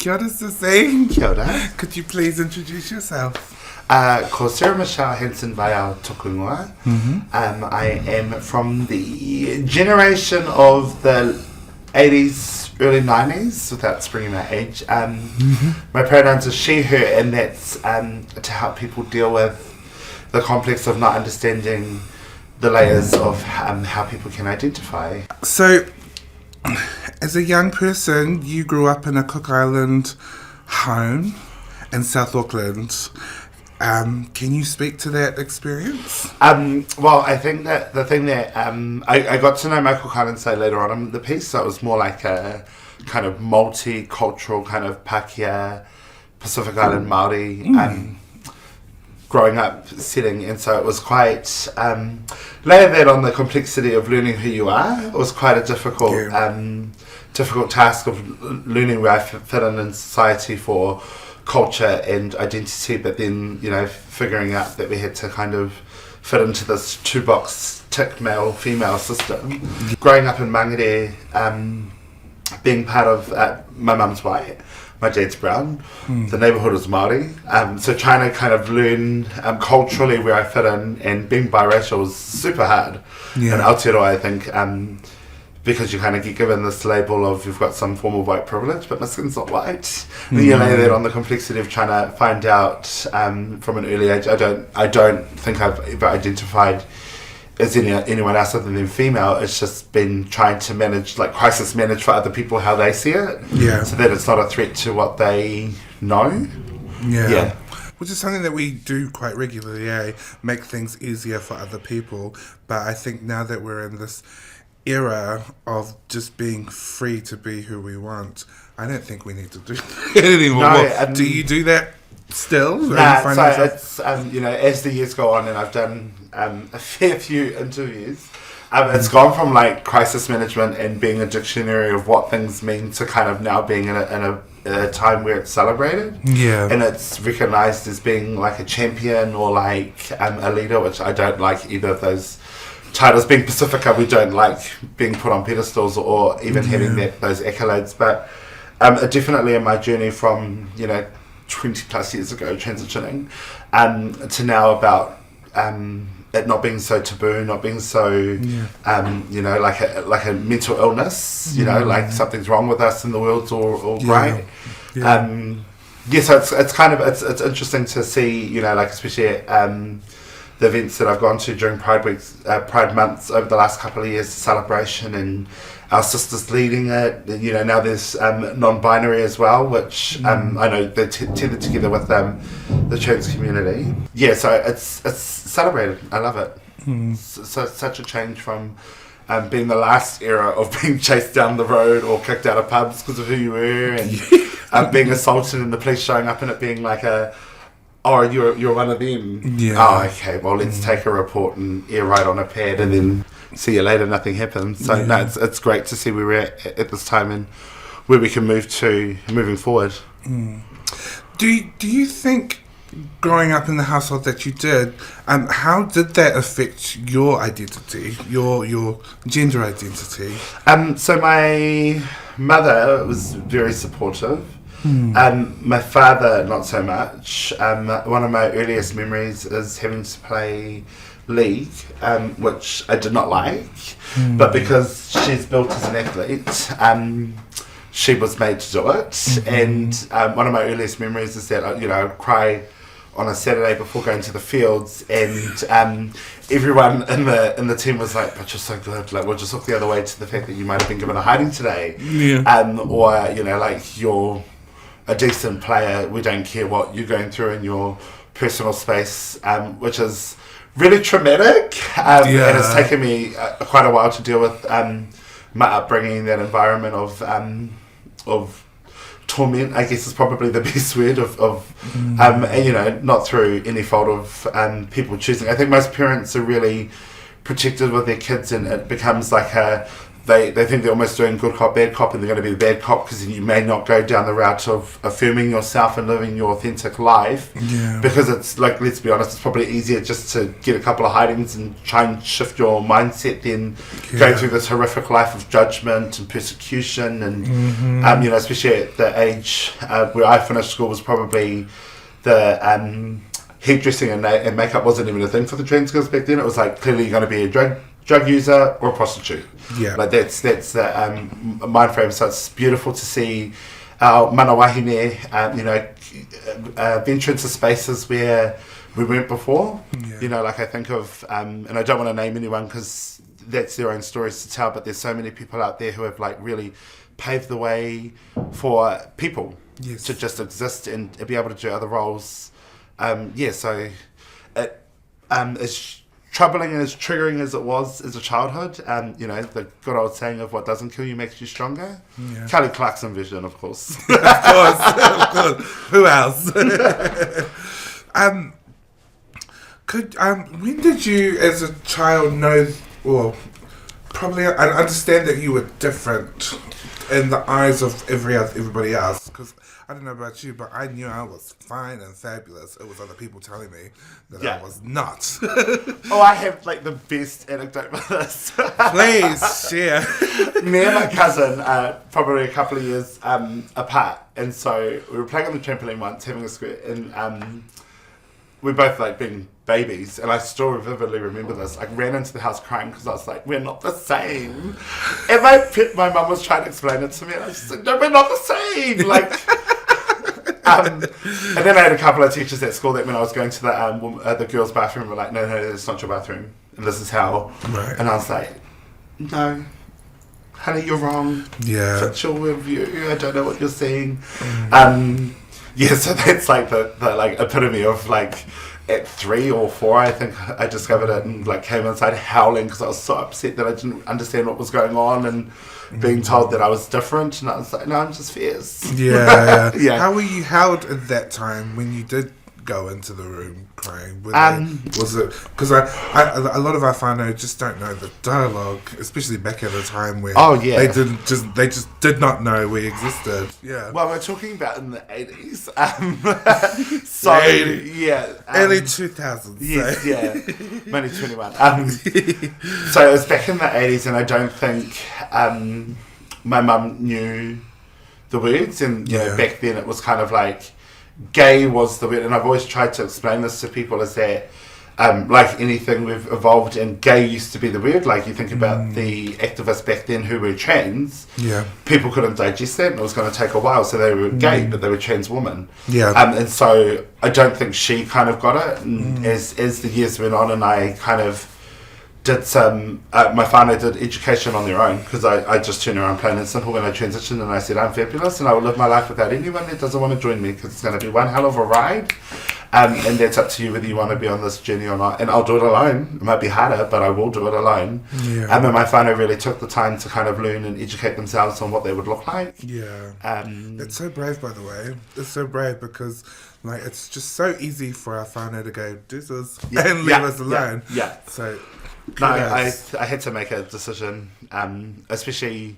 Kia ora, Susie. Kia ora. Could you please introduce yourself? Ko Sarah Michelle Henson vai ao tōku ingoa. I am from the generation of the 80s, early 90s, without springing my age. My pronouns are she, her, and that's to help people deal with the complex of not understanding the layers of how people can identify. So, as a young person, you grew up in a Cook Island home in South Auckland. Can you speak to that experience? Well, I think that the thing that I got to know my Cook Island side later on in the piece, so it was more like a kind of multicultural kind of Pākehā, Pacific Island Māori growing up setting, and so it was quite layer that on the complexity of learning who you are. It was quite a difficult difficult task of learning where I fit in society for culture and identity, but then, you know, figuring out that we had to kind of fit into this two-box tick male-female system. Growing up in Mangere, being part of, my mum's white, my dad's brown, the neighbourhood is Māori, so trying to kind of learn culturally where I fit in, and being biracial was super hard. In Aotearoa, I think, because you kind of get given this label of you've got some form of white privilege, but my skin's not white. And you lay that on the complexity of trying to find out from an early age. I don't think I've ever identified as anyone else other than female. It's just been trying to manage, like crisis manage for other people how they see it, so that it's not a threat to what they know. Which is something that we do quite regularly, make things easier for other people. But I think now that we're in this era of just being free to be who we want, I don't think we need to do that anymore. No, do you do that still? So it's you know, as the years go on, and I've done a fair few interviews, it's gone from like crisis management and being a dictionary of what things mean to kind of now being in a time where it's celebrated, and it's recognised as being like a champion or like a leader, which I don't like either of those titles. Being Pacifica, we don't like being put on pedestals or even having those accolades, but definitely in my journey from, you know, 20 plus years ago transitioning to now about it not being so taboo, not being so you know, like a mental illness, you know, like something's wrong with us and the world's all great. So it's kind of it's interesting to see, you know, like especially at the events that I've gone to during Pride Weeks, Pride Months over the last couple of years, celebration, and our sisters leading it. You know, now there's non-binary as well, which I know they're tethered together with the trans community. So it's celebrated. I love it. So it's such a change from being the last era of being chased down the road or kicked out of pubs because of who you were, and being assaulted and the police showing up and it being like you're one of them. Oh, okay, well, let's take a report and write on a pad and then see you later, nothing happens. So no, it's great to see where we're at this time and where we can moving forward. Do you think growing up in the household that you did, how did that affect your identity, your gender identity? So my mother was very supportive. My father, not so much. One of my earliest memories is having to play league, which I did not like, but because she's built as an athlete, she was made to do it. And one of my earliest memories is that, you know, I'd cry on a Saturday before going to the fields, and everyone in the team was like, "But you're so good. Like, we'll just look the other way to the fact that you might have been given a hiding today, or you know, like you're a decent player. We don't care what you're going through in your personal space," which is really traumatic, and it's taken me quite a while to deal with my upbringing, that environment of torment, I guess is probably the best word and, you know, not through any fault of people choosing. I think most parents are really protective of their kids, and it becomes like they think they're almost doing good cop, bad cop, and they're going to be the bad cop because you may not go down the route of affirming yourself and living your authentic life. Yeah. Because it's like, let's be honest, it's probably easier just to get a couple of hidings and try and shift your mindset than go through this horrific life of judgment and persecution. And, you know, especially at the age where I finished school was probably the hairdressing and makeup wasn't even a thing for the trans girls back then. It was like, clearly you're going to be a drug user or a prostitute. Yeah. Like that's the mind frame. So it's beautiful to see our mana wahine, you know, venture into spaces where we weren't before. Yeah. You know, like I think of, and I don't want to name anyone because that's their own stories to tell, but there's so many people out there who have like really paved the way for people to just exist and be able to do other roles. So it as troubling and as triggering as it was as a childhood, you know, the good old saying of what doesn't kill you makes you stronger. Yeah. Kelly Clarkson vision, of course. Of course. Who else? When did you, as a child, know, well, probably, I understand that you were different in the eyes of everybody else, because I don't know about you, but I knew I was fine and fabulous. It was other people telling me that I was not. Oh, I have like the best anecdote for this. Please share. Me and my cousin are probably a couple of years apart, and so we were playing on the trampoline once, having a squirt, and we both like being babies, and I still vividly remember this. I ran into the house crying because I was like, we're not the same. And my mum was trying to explain it to me, and I was just like, no, we're not the same. Like, and then I had a couple of teachers at school that when I was going to the girls' bathroom were like, no, it's not your bathroom, and this is how. Right. And I was like, no, honey, you're wrong. Yeah. That's your review. I don't know what you're saying. So that's like the like epitome of like, at 3 or 4, I think I discovered it and like came inside howling because I was so upset that I didn't understand what was going on and being told that I was different, and I was like, no, I'm just fierce. Yeah. How were you held at that time when you did go into the room crying? Was it because a lot of our whānau just don't know the dialogue, especially back at a time where they just did not know we existed. Yeah. Well, we're talking about in the 80s. Early 2000s. Yes, I'm only 21. So it was back in the 80s, and I don't think my mum knew the words, and you know, back then it was kind of like gay was the word, and I've always tried to explain this to people is that like anything we've evolved, and gay used to be the word. Like you think about the activists back then who were trans, people couldn't digest that, and it was going to take a while, so they were gay but they were trans women, and so I don't think she kind of got it, and as the years went on, and I kind of did some, my whānau did education on their own, because I just turned around plain and simple when I transitioned, and I said, I'm fabulous, and I will live my life without anyone that doesn't want to join me, because it's going to be one hell of a ride, and that's up to you whether you want to be on this journey or not, and I'll do it alone. It might be harder, but I will do it alone. And my whānau really took the time to kind of learn and educate themselves on what they would look like. It's so brave, by the way. It's so brave because like it's just so easy for our whānau to go deuces and leave us alone. So no, I had to make a decision, especially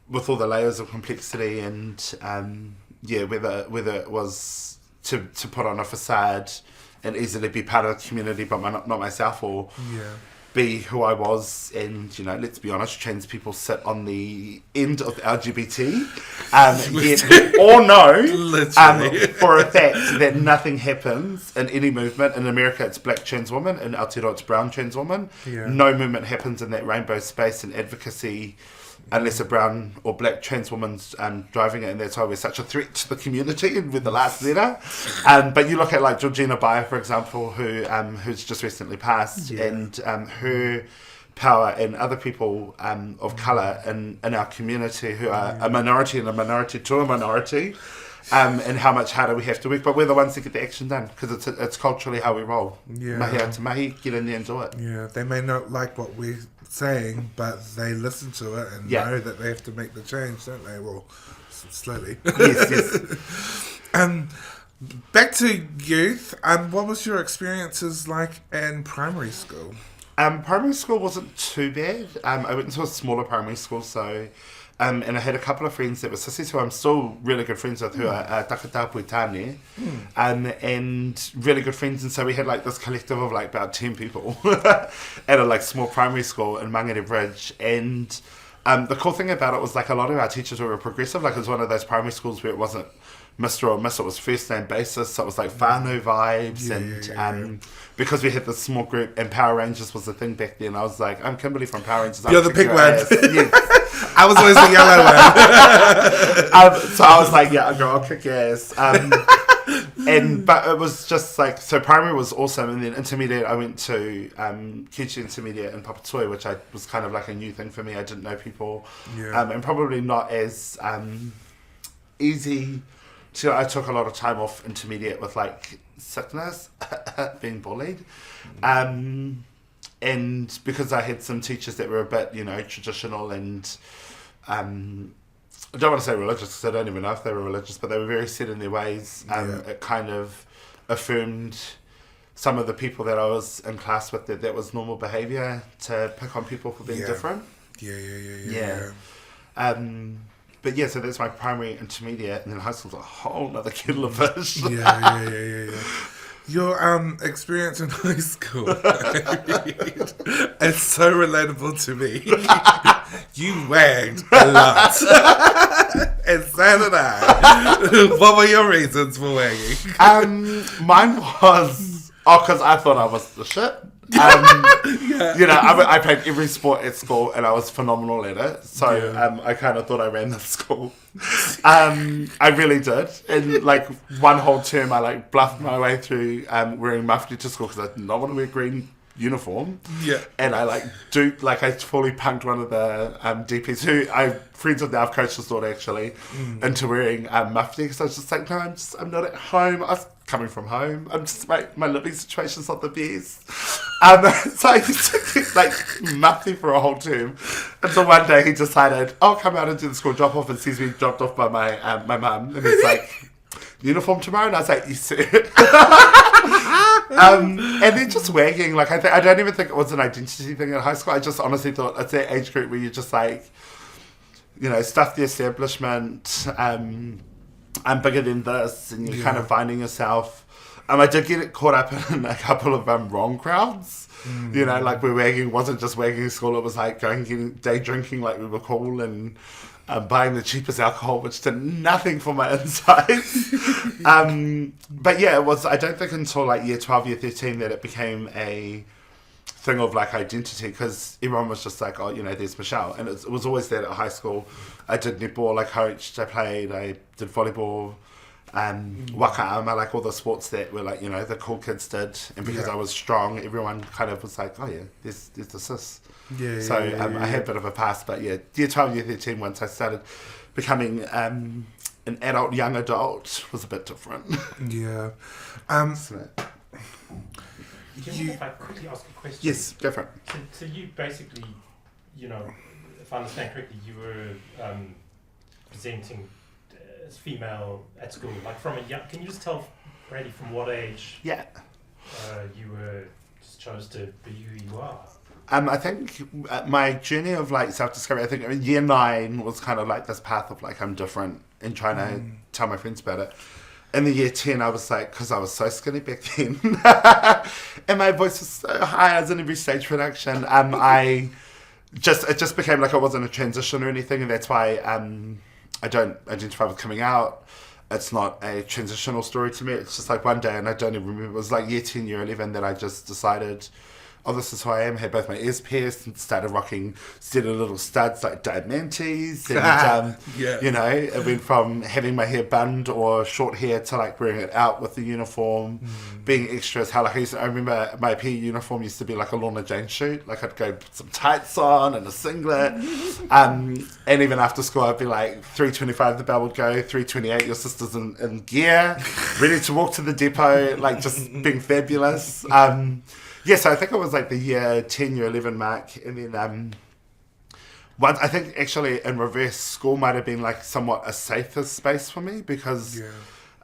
with all the layers of complexity, and whether it was to put on a facade and easily be part of the community, but not myself, or be who I was. And you know, let's be honest, trans people sit on the end of LGBT, yet we all know for a fact that nothing happens in any movement. In America it's black trans woman, in Aotearoa it's brown trans woman. No movement happens in that rainbow space and advocacy unless a brown or black trans woman's driving it, and that's why we're such a threat to the community with the last letter. But you look at like Georgina Bayer, for example, who's just recently passed, and her power, and other people of colour in our community who are a minority and a minority to a minority, and how much harder we have to work, but we're the ones that get the action done, because it's culturally how we roll. Mahi ata mahi, get in there and do it. They may not like what we're saying, but they listen to it and know that they have to make the change, don't they? Well, slowly. Yes. Back to youth. What was your experiences like in primary school? Primary school wasn't too bad. I went to a smaller primary school, so and I had a couple of friends that were sissies who I'm still really good friends with, who are Takata Puitane, and really good friends. And so we had like this collective of like about 10 people at a like small primary school in Mangere Bridge. And the cool thing about it was like a lot of our teachers were progressive. Like it was one of those primary schools where it wasn't Mr. or Miss, it was first name basis, so it was like whānau vibes, because we had this small group and Power Rangers was the thing back then. I was like, I'm Kimberly from Power Rangers. You're the pig one. Yes. I was always the yellow one. So I was like, yeah, I'll kick your ass. But it was just like, so primary was awesome, and then intermediate I went to Kichi Intermediate in Papatoi, which was kind of like a new thing for me. I didn't know people, and probably not as easy. So I took a lot of time off intermediate with like sickness, being bullied, and because I had some teachers that were a bit, traditional and I don't want to say religious because I don't even know if they were religious, but they were very set in their ways. It kind of affirmed some of the people that I was in class with that was normal behaviour to pick on people for being different. Yeah. But yeah, so that's my primary, intermediate, and then high school's a whole other kettle of fish. Yeah. Your experience in high school is so relatable to me. You wagged a lot. And so did I. What were your reasons for wagging? Mine was, because I thought I was the shit. I played every sport at school and I was phenomenal at it. So I kind of thought I ran the school. I really did. And like one whole term, I like bluffed my way through wearing mufti to school because I did not want to wear green uniform. Yeah. And I I fully punked one of the DPs who I'm friends with now, I've coached his daughter actually, into wearing mufti because I was just like, no, I'm not at home. I was coming from home. I'm just my living situation's not the best. So I used to keep mufti for a whole term until one day he decided, I'll come out and do the school drop off, and sees me dropped off by my mum, and he's like, uniform tomorrow? And I was like, yes sir. And then just wagging, I don't even think it was an identity thing in high school. I just honestly thought it's that age group where you just stuff the establishment, I'm bigger than this, and you're kind of finding yourself. I did get caught up in a couple of wrong crowds. Where wagging wasn't just wagging in school, it was like going and getting day drinking like we were cool, and buying the cheapest alcohol, which did nothing for my insides. But yeah, it was, I don't think until year 12, year 13 that it became a thing of identity, because everyone was just like, oh, there's Michelle. And it was always that at high school. I did netball, I coached, I played, I did volleyball, wakaama, all the sports that were the cool kids did. And because I was strong, everyone kind of was like, oh yeah, there's the sis. I had a bit of a past, but year 12, year 13, once I started becoming an adult, young adult, was a bit different. If I quickly ask a question? Yes, go for it. So you basically, if I understand correctly, you were presenting as female at school, from a young. Can you just tell, Brady, from what age? Yeah. You were just chose to be who you are. I think my journey of self-discovery, I think year 9 was kind of this path of I'm different and trying to tell my friends about it. In the year 10, I was because I was so skinny back then, and my voice was so high, I was in every stage production. It just became it wasn't a transition or anything, and that's why I don't identify with coming out. It's not a transitional story to me. It's just one day, and I don't even remember. It was year 10, year 11 that I just decided, oh, this is who I am. Had both my ears pierced and started rocking silly little studs like diamantes. And, it went from having my hair bunned or short hair to wearing it out with the uniform, being extra as hell. I remember my PE uniform used to be a Lorna Jane shoot. I'd go put some tights on and a singlet. And even after school, I'd be 3:25 the bell would go, 3:28 your sister's in gear, ready to walk to the depot, just being fabulous. Yes, I think it was the year 10, year 11 mark, and then once I think actually in reverse, school might have been somewhat a safer space for me, because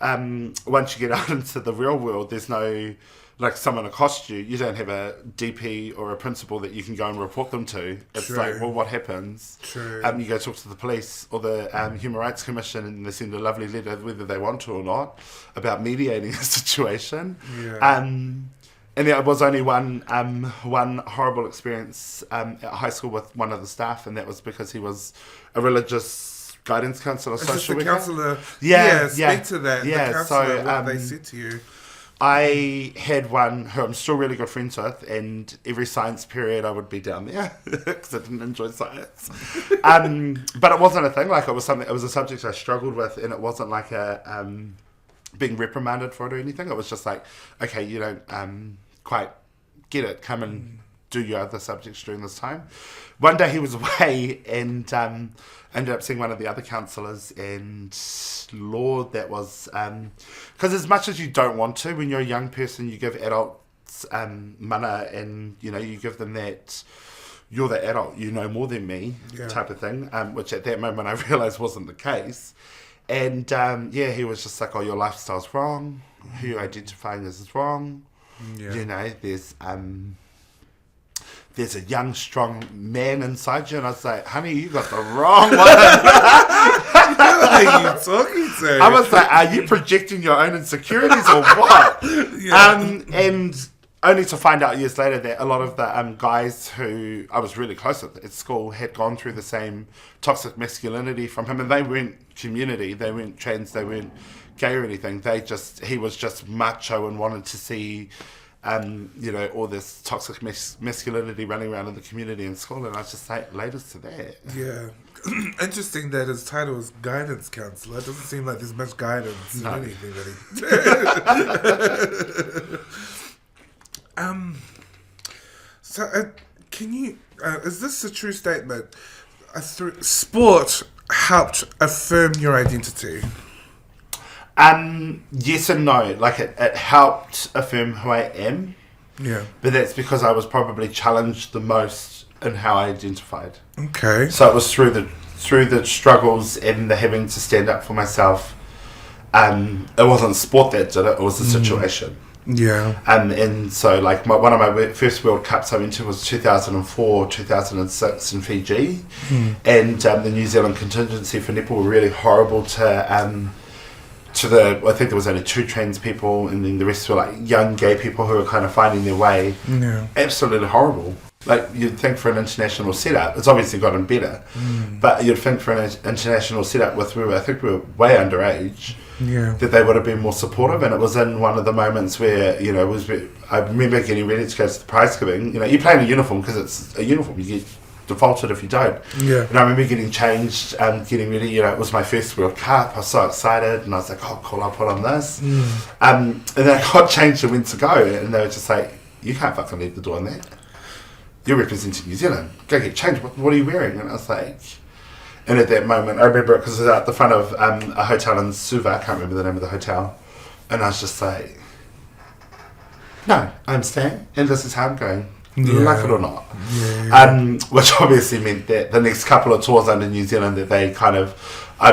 once you get out into the real world, there's no like someone accosts you, you don't have a DP or a principal that you can go and report them to. It's True. like, well, what happens? True. You go talk to the police or the Human Rights Commission, and they send a lovely letter, whether they want to or not, about mediating a situation. Yeah. And there was only one horrible experience at high school with one of the staff, and that was because he was a religious guidance counsellor, It's just social the worker. counsellor. Yeah, Speak to that. yeah, The counsellor, so, what they said to you. I had one who I'm still really good friends with, and every science period I would be down there because I didn't enjoy science. But it wasn't a thing. Like, it was a subject I struggled with, and it wasn't like a being reprimanded for it or anything. It was just like, okay, you don't quite get it. Come and do your other subjects during this time. One day he was away, and ended up seeing one of the other counsellors, and Lord, that was because as much as you don't want to, when you're a young person, you give adults mana, and you give them that you're the adult, you know more than me, type of thing, which at that moment I realised wasn't the case. And he was just like, oh, your lifestyle's wrong, who you're identifying as is wrong. There's a young, strong man inside you. And I was like, honey, you got the wrong one. Who are you talking to? I was like, are you projecting your own insecurities or what? And only to find out years later that a lot of the guys who I was really close with at school had gone through the same toxic masculinity from him. And they weren't community. They weren't trans. They weren't gay or anything. He was just macho and wanted to see all this toxic masculinity running around in the community in school, and I was just like, latest to that. Yeah. Interesting that his title is guidance counsellor. It doesn't seem like there's much guidance in anything that he... can you... is this a true statement? Sport helped affirm your identity? Yes and no. Like, it helped affirm who I am. Yeah. But that's because I was probably challenged the most in how I identified. Okay. So it was through the struggles and the having to stand up for myself. It wasn't sport that did it. It was the situation. Yeah. And so, like, one of my first World Cups I went to was 2004, 2006 in Fiji. And the New Zealand contingency for netball were really horrible I think there was only 2 trans people, and then the rest were like young gay people who were kind of finding their way. Yeah. Absolutely horrible. Like, you'd think for an international setup, it's obviously gotten better, but you'd think for an international setup I think we were way underage, that they would have been more supportive. And it was in one of the moments where, I remember getting ready to go to the prize giving. You play in a uniform because it's a uniform. You get defaulted if you don't. Yeah. And I remember getting changed, getting ready. It was my first World Cup. I was so excited, and I was like, "Oh, cool! I'll put on this." And then I got changed and went to go, and they were just like, "You can't fucking leave the door on that. You're representing New Zealand. Go get changed. What are you wearing?" And I was like, and at that moment, I remember it because it was at the front of a hotel in Suva. I can't remember the name of the hotel, and I was just like, "No, I'm staying, and this is how I'm going." Like it or not. Which obviously meant that the next couple of tours under New Zealand that they kind of, I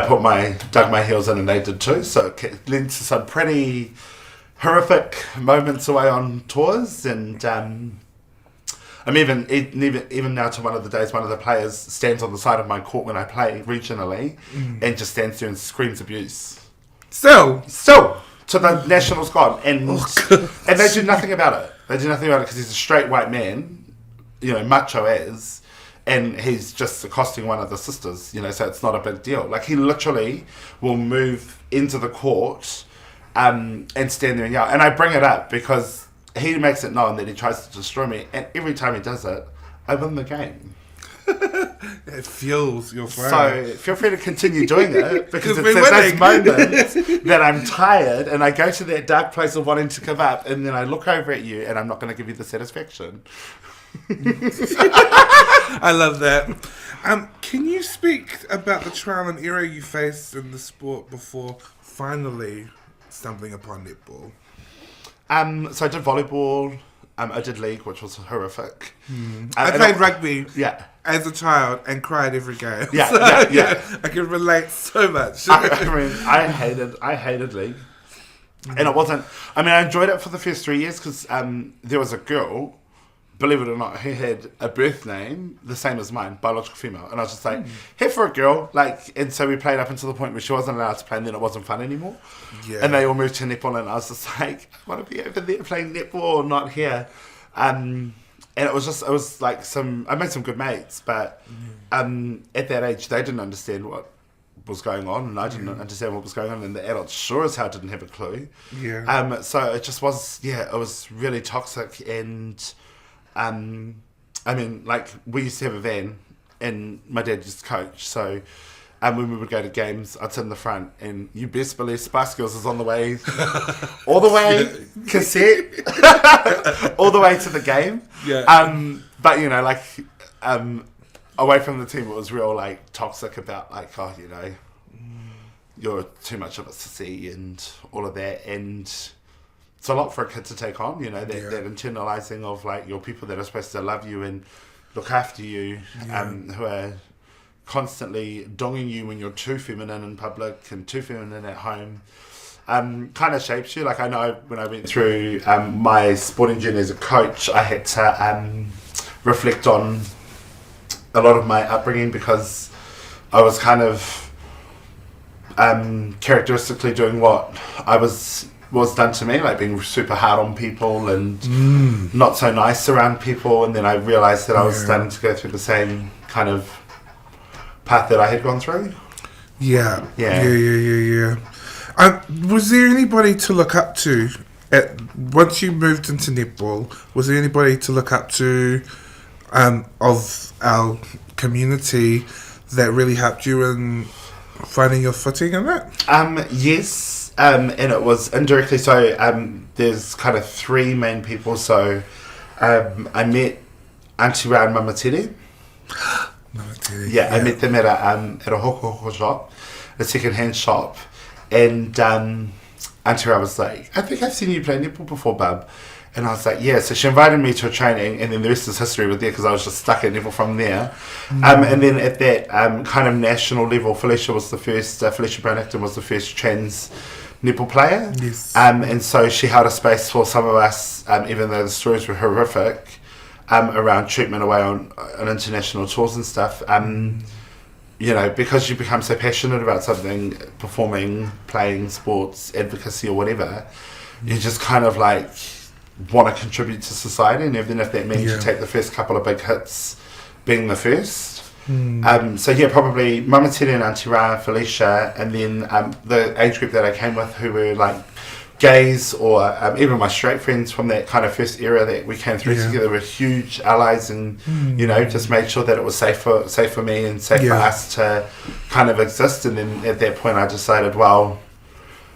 dug my heels in, and they did too. So it led to some pretty horrific moments away on tours. And I'm even now to one of the days, one of the players stands on the side of my court when I play regionally and just stands there and screams abuse. Still to the national squad, and they do nothing about it. They do nothing about it because he's a straight white man, macho as, and he's just accosting one of the sisters, so it's not a big deal. Like, he literally will move into the court and stand there and yell. And I bring it up because he makes it known that he tries to destroy me, and every time he does it, I win the game. It fuels your fire. So feel free to continue doing it, because it's at those moments that I'm tired and I go to that dark place of wanting to give up, and then I look over at you and I'm not going to give you the satisfaction. I love that. Can you speak about the trial and error you faced in the sport before finally stumbling upon netball? So I did volleyball. I did league, which was horrific. I played rugby. Yeah. As a child, and cried every game. Yeah, So, yeah. I can relate so much. I hated league. And it wasn't, I mean, I enjoyed it for the first 3 years because there was a girl, believe it or not, who had a birth name the same as mine, biological female. And I was just like, here for a girl. Like, and so we played up until the point where she wasn't allowed to play, and then it wasn't fun anymore. Yeah. And they all moved to netball, and I was just like, I want to be over there playing netball, not here. And it was like I made some good mates, but at that age, they didn't understand what was going on, and I didn't understand what was going on, and the adults sure as hell didn't have a clue. Yeah. So it just was, it was really toxic, and I mean, like, we used to have a van, and my dad used to coach, so when we would go to games, I'd sit in the front, and you best believe Spice Girls is on the way, all the way, cassette, all the way to the game. Yeah. But, you know, like, away from the team, it was real, like, toxic about, like, oh, you know, you're too much of a sissy and all of that, and it's a lot for a kid to take on, you know, that internalizing of, like, your people that are supposed to love you and look after you, who are constantly donging you when you're too feminine in public and too feminine at home, kind of shapes you. Like, I know when I went through my sporting journey as a coach, I had to reflect on a lot of my upbringing, because I was kind of characteristically doing what I was done to me, like being super hard on people and not so nice around people. And then I realised that I was starting to go through the same kind of path that I had gone through. Yeah. Yeah. Was there anybody to look up to once you moved into netball? Was there anybody to look up to of our community that really helped you in finding your footing in that? Yes, and it was indirectly. So there's kind of three main people. So I met Auntie Ra and Mama Tere. I met them at a hoko shop, a second-hand shop, and Auntie Ra was like, I think I've seen you play netball before, bub. And I was like, yeah. So she invited me to a training, and then the rest is history with there, because I was just stuck at netball from there. And then at that kind of national level, Felicia Brown-Acton was the first trans netball player. Yes. And so she held a space for some of us, even though the stories were horrific, around treatment away on international tours and stuff. You know, because you become so passionate about something, performing, playing, sports, advocacy or whatever, you just kind of like want to contribute to society, and even if that means you take the first couple of big hits being the first. So yeah, probably Mama Tere and Auntie Ra, Felicia, and then the age group that I came with, who were like gays, or even my straight friends from that kind of first era that we came through together, were huge allies, and you know, just made sure that it was safe for me and safe for us to kind of exist. And then at that point I decided, well,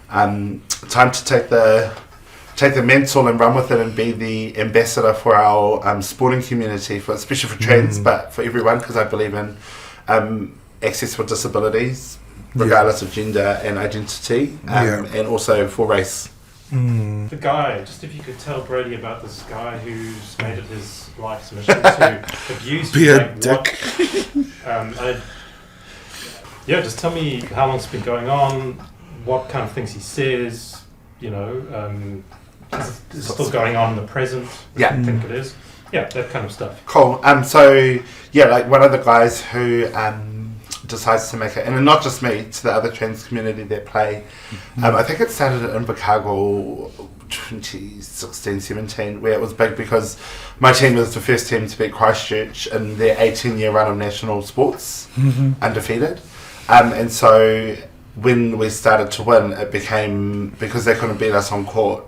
time to take the mantle and run with it and be the ambassador for our sporting community, especially for trans, but for everyone, because I believe in access for disabilities, regardless of gender and identity, and also for race. The guy, just if you could tell Brody about this guy who's made it his life's mission to abuse Be you. a dick. Just tell me how long it's been going on, what kind of things he says, you know, is it still going on in the present? I think it is. Yeah, that kind of stuff. Cool. So yeah, like one of the guys who decides to make it, and not just me, to the other trans community that play. I think it started in Invercargill 2016-17, where it was big because my team was the first team to beat Christchurch in their 18-year run of national sports, undefeated. And so when we started to win, it became, because they couldn't beat us on court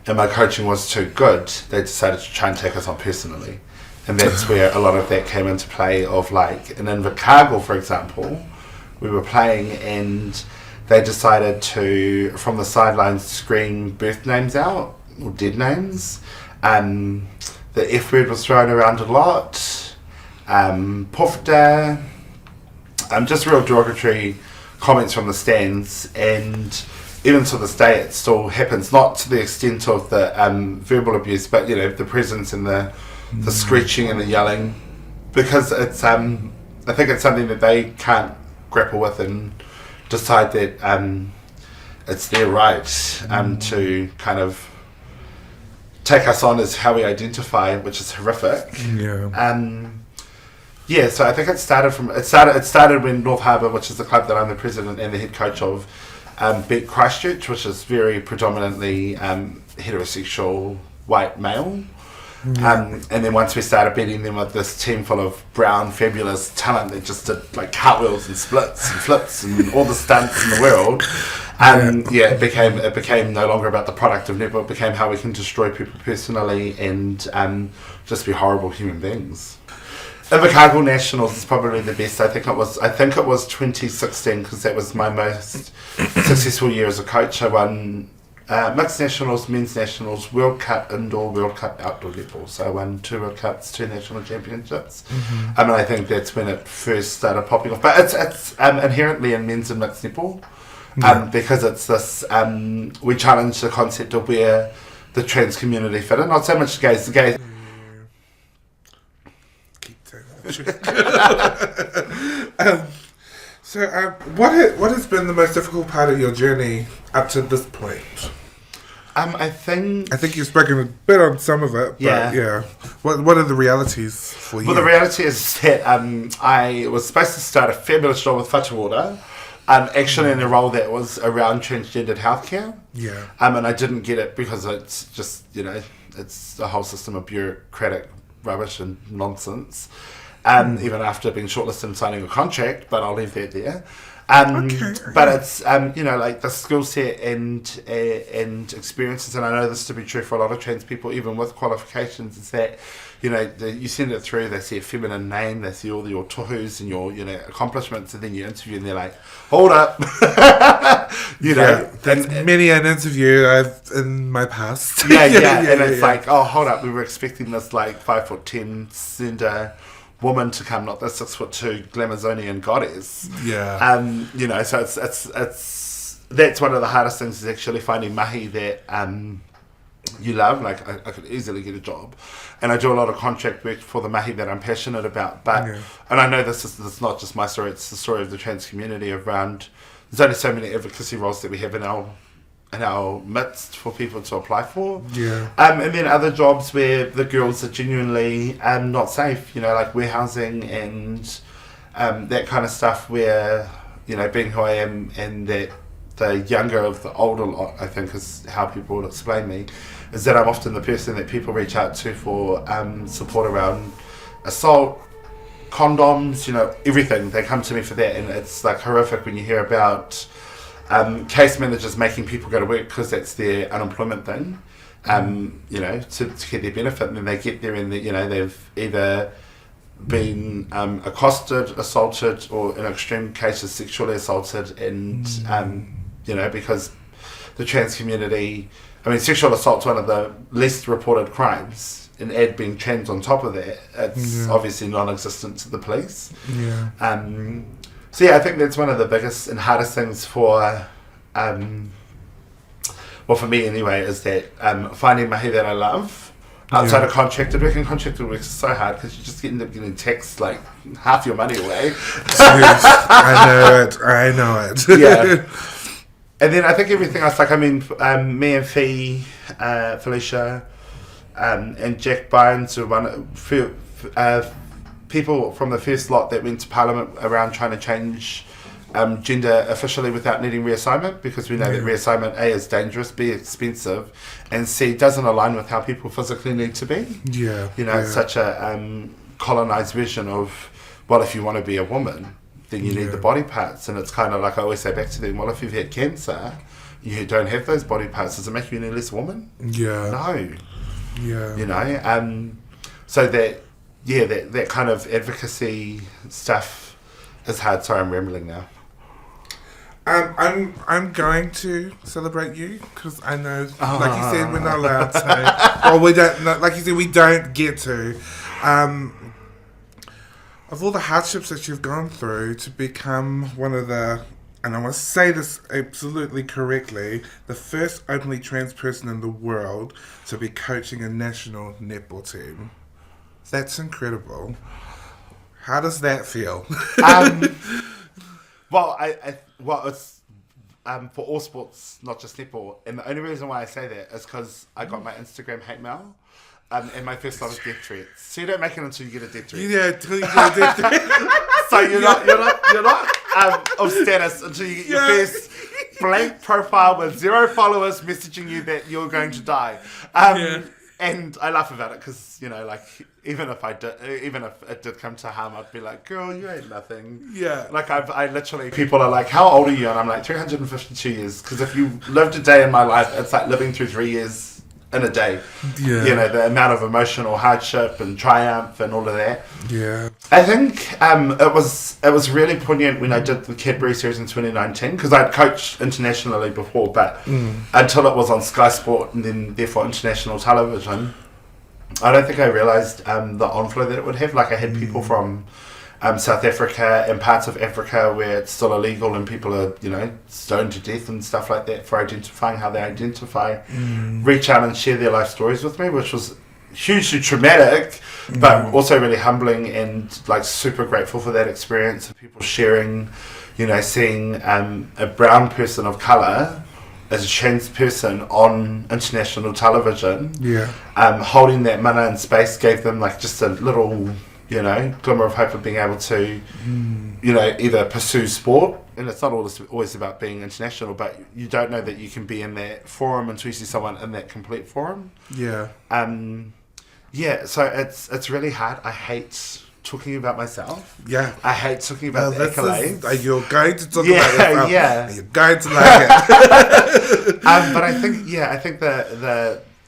and my coaching was too good, they decided to try and take us on personally. And that's where a lot of that came into play, of like, in Invercargill, for example, we were playing and they decided to, from the sidelines, scream birth names out, or dead names. The F word was thrown around a lot. Pufta. Just real derogatory comments from the stands, and even to this day it still happens, not to the extent of the verbal abuse, but you know, the presence and the screeching and the yelling, because it's I think it's something that they can't grapple with and decide that it's their right to kind of take us on as how we identify, which is horrific. Yeah. So I think it started when North Harbour, which is the club that I'm the president and the head coach of, beat Christchurch, which is very predominantly heterosexual white male. And then once we started beating them with this team full of brown fabulous talent that just did like cartwheels and splits and flips and all the stunts in the world, it became no longer about the product of netball. It became how we can destroy people personally and just be horrible human beings. Invercargill Nationals is probably the best. I think it was 2016 because that was my most successful year as a coach. I won mixed nationals, men's nationals, World Cup indoor, World Cup outdoor netball. So I won 2 World Cups, 2 national championships. And I think that's when it first started popping off. But it's inherently in men's and mixed netball because it's this. We challenge the concept of where the trans community fit in. Not so much gays. The gays. What has been the most difficult part of your journey up to this point? I think you've spoken a bit on some of it, but What are the realities for you? Well, the reality is that I was supposed to start a fabulous job with Whatuora, actually in a role that was around transgendered healthcare. Yeah. And I didn't get it because it's just, it's a whole system of bureaucratic rubbish and nonsense. Even after being shortlisted and signing a contract, but I'll leave that there. But it's like the skill set and experiences, and I know this to be true for a lot of trans people, even with qualifications, is that you send it through, they see a feminine name, they see all your tohus and your accomplishments, and then you interview and they're like, hold up. That's many an interview I've in my past. It's like, oh, hold up, we were expecting this like 5'10" slender woman to come, not the 6'2" Glamazonian goddess. So it's that's one of the hardest things, is actually finding mahi that you love. Like I could easily get a job, and I do a lot of contract work for the mahi that I'm passionate about. But and I know this is not just my story; it's the story of the trans community around. There's only so many advocacy roles that we have in our midst for people to apply for. And then other jobs where the girls are genuinely not safe, like warehousing and that kind of stuff, where, being who I am, and that the younger of the older lot, I think, is how people will explain me, is that I'm often the person that people reach out to for support around assault, condoms, everything. They come to me for that, and it's like horrific when you hear about case managers making people go to work because that's their unemployment thing, to get their benefit, and then they get there and they've either been accosted, assaulted, or in extreme cases sexually assaulted, and because the trans community, sexual assault's one of the least reported crimes, and add being trans on top of that, it's obviously non-existent to the police. I think that's one of the biggest and hardest things for me anyway, is that finding mahi that I love outside of contracted work. And contracted work is so hard because you just end up getting taxed like half your money away. I know it. And then I think everything else, like me and Fee, Felicia, and Jack Bones were people from the first lot that went to Parliament around trying to change gender officially without needing reassignment, because we know that reassignment, A, is dangerous, B, expensive, and C, doesn't align with how people physically need to be. It's such a colonised version of, well, if you want to be a woman, then you need the body parts. And it's kind of like I always say back to them, well, if you've had cancer, you don't have those body parts, does it make you any less woman? No. So that kind of advocacy stuff is hard. Sorry, I'm rambling now. I'm going to celebrate you because I know, like you said, we're not allowed to. Well, we don't. Like you said, we don't get to. Of all the hardships that you've gone through to become one of the, and I want to say this absolutely correctly, the first openly trans person in the world to be coaching a national netball team. That's incredible. How does that feel? Well, for all sports, not just netball. And the only reason why I say that is because I got my Instagram hate mail. And my first love is death threats. So you don't make it until you get a death threat. Yeah, till you get a death threat. So you're not of status until you get your first blank profile with 0 followers messaging you that you're going to die. And I laugh about it because, like, even if it did come to harm, I'd be like, girl, you ain't nothing. Yeah. Like, I literally, people are like, how old are you? And I'm like, 352 years. Because if you lived a day in my life, it's like living through 3 years in a day. Yeah. The amount of emotional hardship and triumph and all of that. Yeah. I think it was really poignant when I did the Cadbury series in 2019 because I'd coached internationally before, but until it was on Sky Sport and then therefore international television, I don't think I realised the inflow that it would have. Like I had people from South Africa and parts of Africa where it's still illegal and people are, stoned to death and stuff like that for identifying how they identify, reach out and share their life stories with me, which was hugely traumatic, but also really humbling and like super grateful for that experience of people sharing, seeing a brown person of colour as a trans person on international television, holding that mana and space gave them like just a little glimmer of hope of being able to, either pursue sport. And it's not always about being international, but you don't know that you can be in that forum until you see someone in that complete forum. Yeah. So it's really hard. I hate talking about myself. Yeah. I hate talking about the accolades. You're going to talk about yourself. Yeah. And you're going to like it. But I think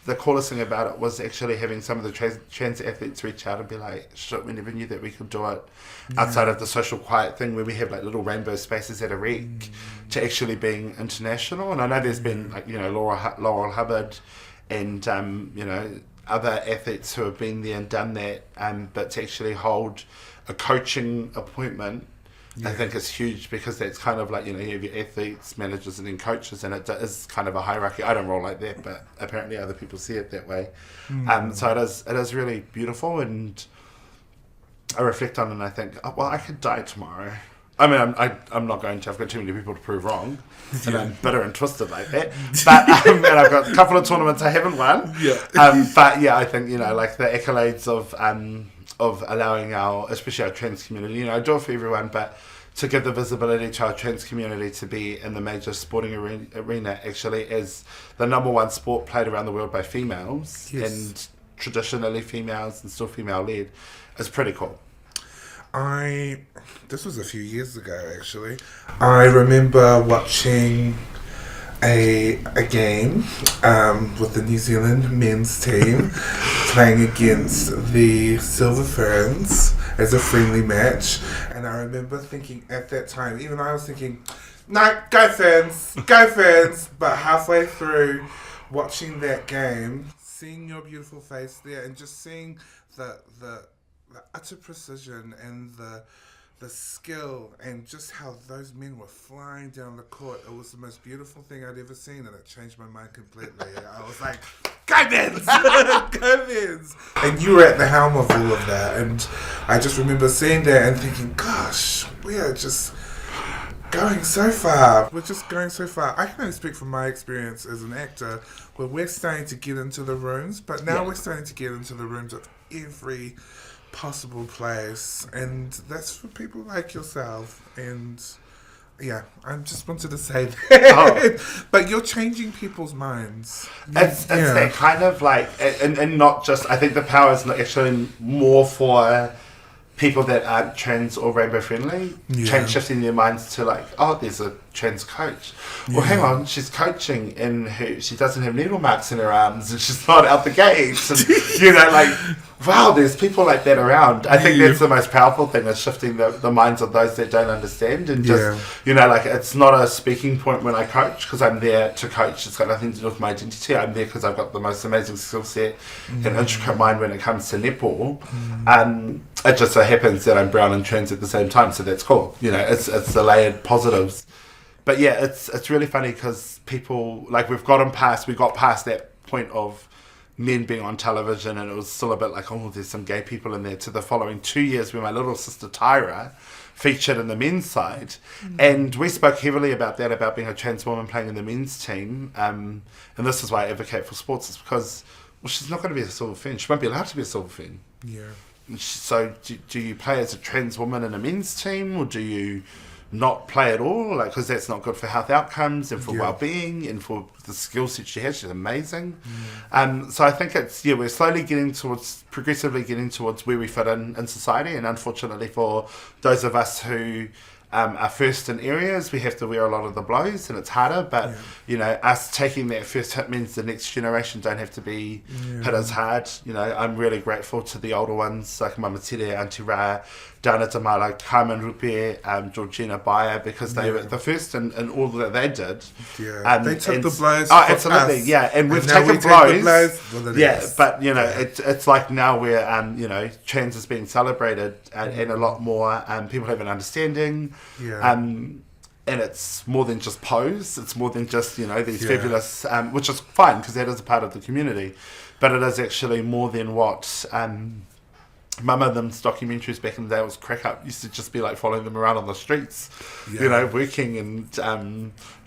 the coolest thing about it was actually having some of the trans athletes reach out and be like, shit, we never knew that we could do it outside of the social quiet thing where we have like little rainbow spaces at a rec to actually being international. And I know there's been like, Laurel Hubbard and, other athletes who have been there and done that, but to actually hold a coaching appointment, I think is huge because that's kind of like, you have your athletes, managers, and then coaches, and it is kind of a hierarchy. I don't roll like that, but apparently other people see it that way. So it is really beautiful, and I reflect on it and I think, oh, well, I could die tomorrow. I mean, I'm not going to. I've got too many people to prove wrong, and I'm bitter and twisted like that. But and I've got a couple of tournaments I haven't won. But yeah, I think like the accolades of allowing especially our trans community. I do it for everyone, but to give the visibility to our trans community to be in the major sporting arena actually as the number one sport played around the world by females and traditionally females and still female led is pretty cool. This was a few years ago actually. I remember watching a game with the New Zealand men's team playing against the Silver Ferns as a friendly match, and I remember thinking at that time, even I was thinking, no, go Ferns, but halfway through watching that game, seeing your beautiful face there and just seeing the utter precision and the skill and just how those men were flying down the court, it was the most beautiful thing I'd ever seen, and it changed my mind completely. I was like, go Men's! Go Men's! And you were at the helm of all of that, and I just remember seeing that and thinking, gosh, we are just going so far. We're just going so far. I can only speak from my experience as an actor, where we're starting to get into the rooms, but now we're starting to get into the rooms of every possible place, and that's for people like yourself. And I just wanted to say that. But you're changing people's minds. It's that kind of like, and not just, I think the power is actually more for people that aren't trans or rainbow friendly, shifting their minds to like, oh, there's a trans coach. Well, hang on, she's coaching and she doesn't have needle marks in her arms and she's not out the gates. And, like, wow, there's people like that around. I think that's the most powerful thing, is shifting the minds of those that don't understand. And just, like, it's not a speaking point when I coach because I'm there to coach. It's got nothing to do with my identity. I'm there because I've got the most amazing skill set and intricate mind when it comes to netball. It just so happens that I'm brown and trans at the same time, so that's cool. It's the layered positives. But yeah, it's really funny because people, like, we got past that point of men being on television, and it was still a bit like, oh, there's some gay people in there, to the following 2 years where my little sister Tyra featured in the men's side. And we spoke heavily about that, about being a trans woman playing in the men's team. And this is why I advocate for sports, is because, well, she's not going to be a silver fin. She won't be allowed to be a silver fin. Yeah. So do you play as a trans woman in a men's team, or do you not play at all? Like, because that's not good for health outcomes and for well-being and for the skills that she has. She's amazing. So I think we're slowly progressively getting towards where we fit in society. And unfortunately for those of us who are first in areas, we have to wear a lot of the blows, and it's harder. But us taking that first hit means the next generation don't have to be hit as hard. I'm really grateful to the older ones like Mama Tere, Auntie Ra, Dana Tamala, Carmen Rupe, Georgina Bayer, because they were the first in all that they did. Yeah, they took the blows. Oh, absolutely, us. yeah, and we've now taken blows. But it's like now where trans is being celebrated, and a lot more people have an understanding. Yeah. And it's more than just pose. It's more than just these fabulous, which is fine because that is a part of the community, but it is actually more than what. Mama them's documentaries back in the day was crack up. Used to just be like following them around on the streets, working and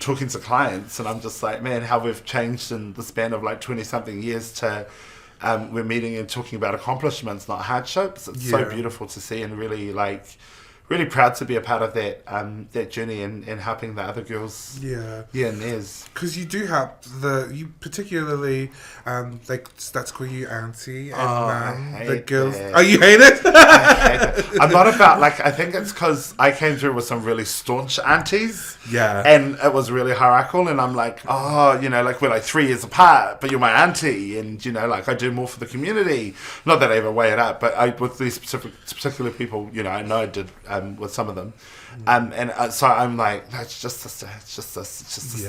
talking to clients. And I'm just like, man, how we've changed in the span of like 20 something years to we're meeting and talking about accomplishments, not hardships. It's so beautiful to see, and really proud to be a part of that journey and helping the other girls. And theirs. Because you do help you particularly they start to call you auntie and the girls. That. Oh, you hate it? I hate it. I'm not about I think it's because I came through with some really staunch aunties. Yeah. And it was really hierarchical, and I'm like, we're like 3 years apart, but you're my auntie, and I do more for the community. Not that I ever weigh it up, but with these particular people, I know I did with some of them. So I'm like, no, it's just sister,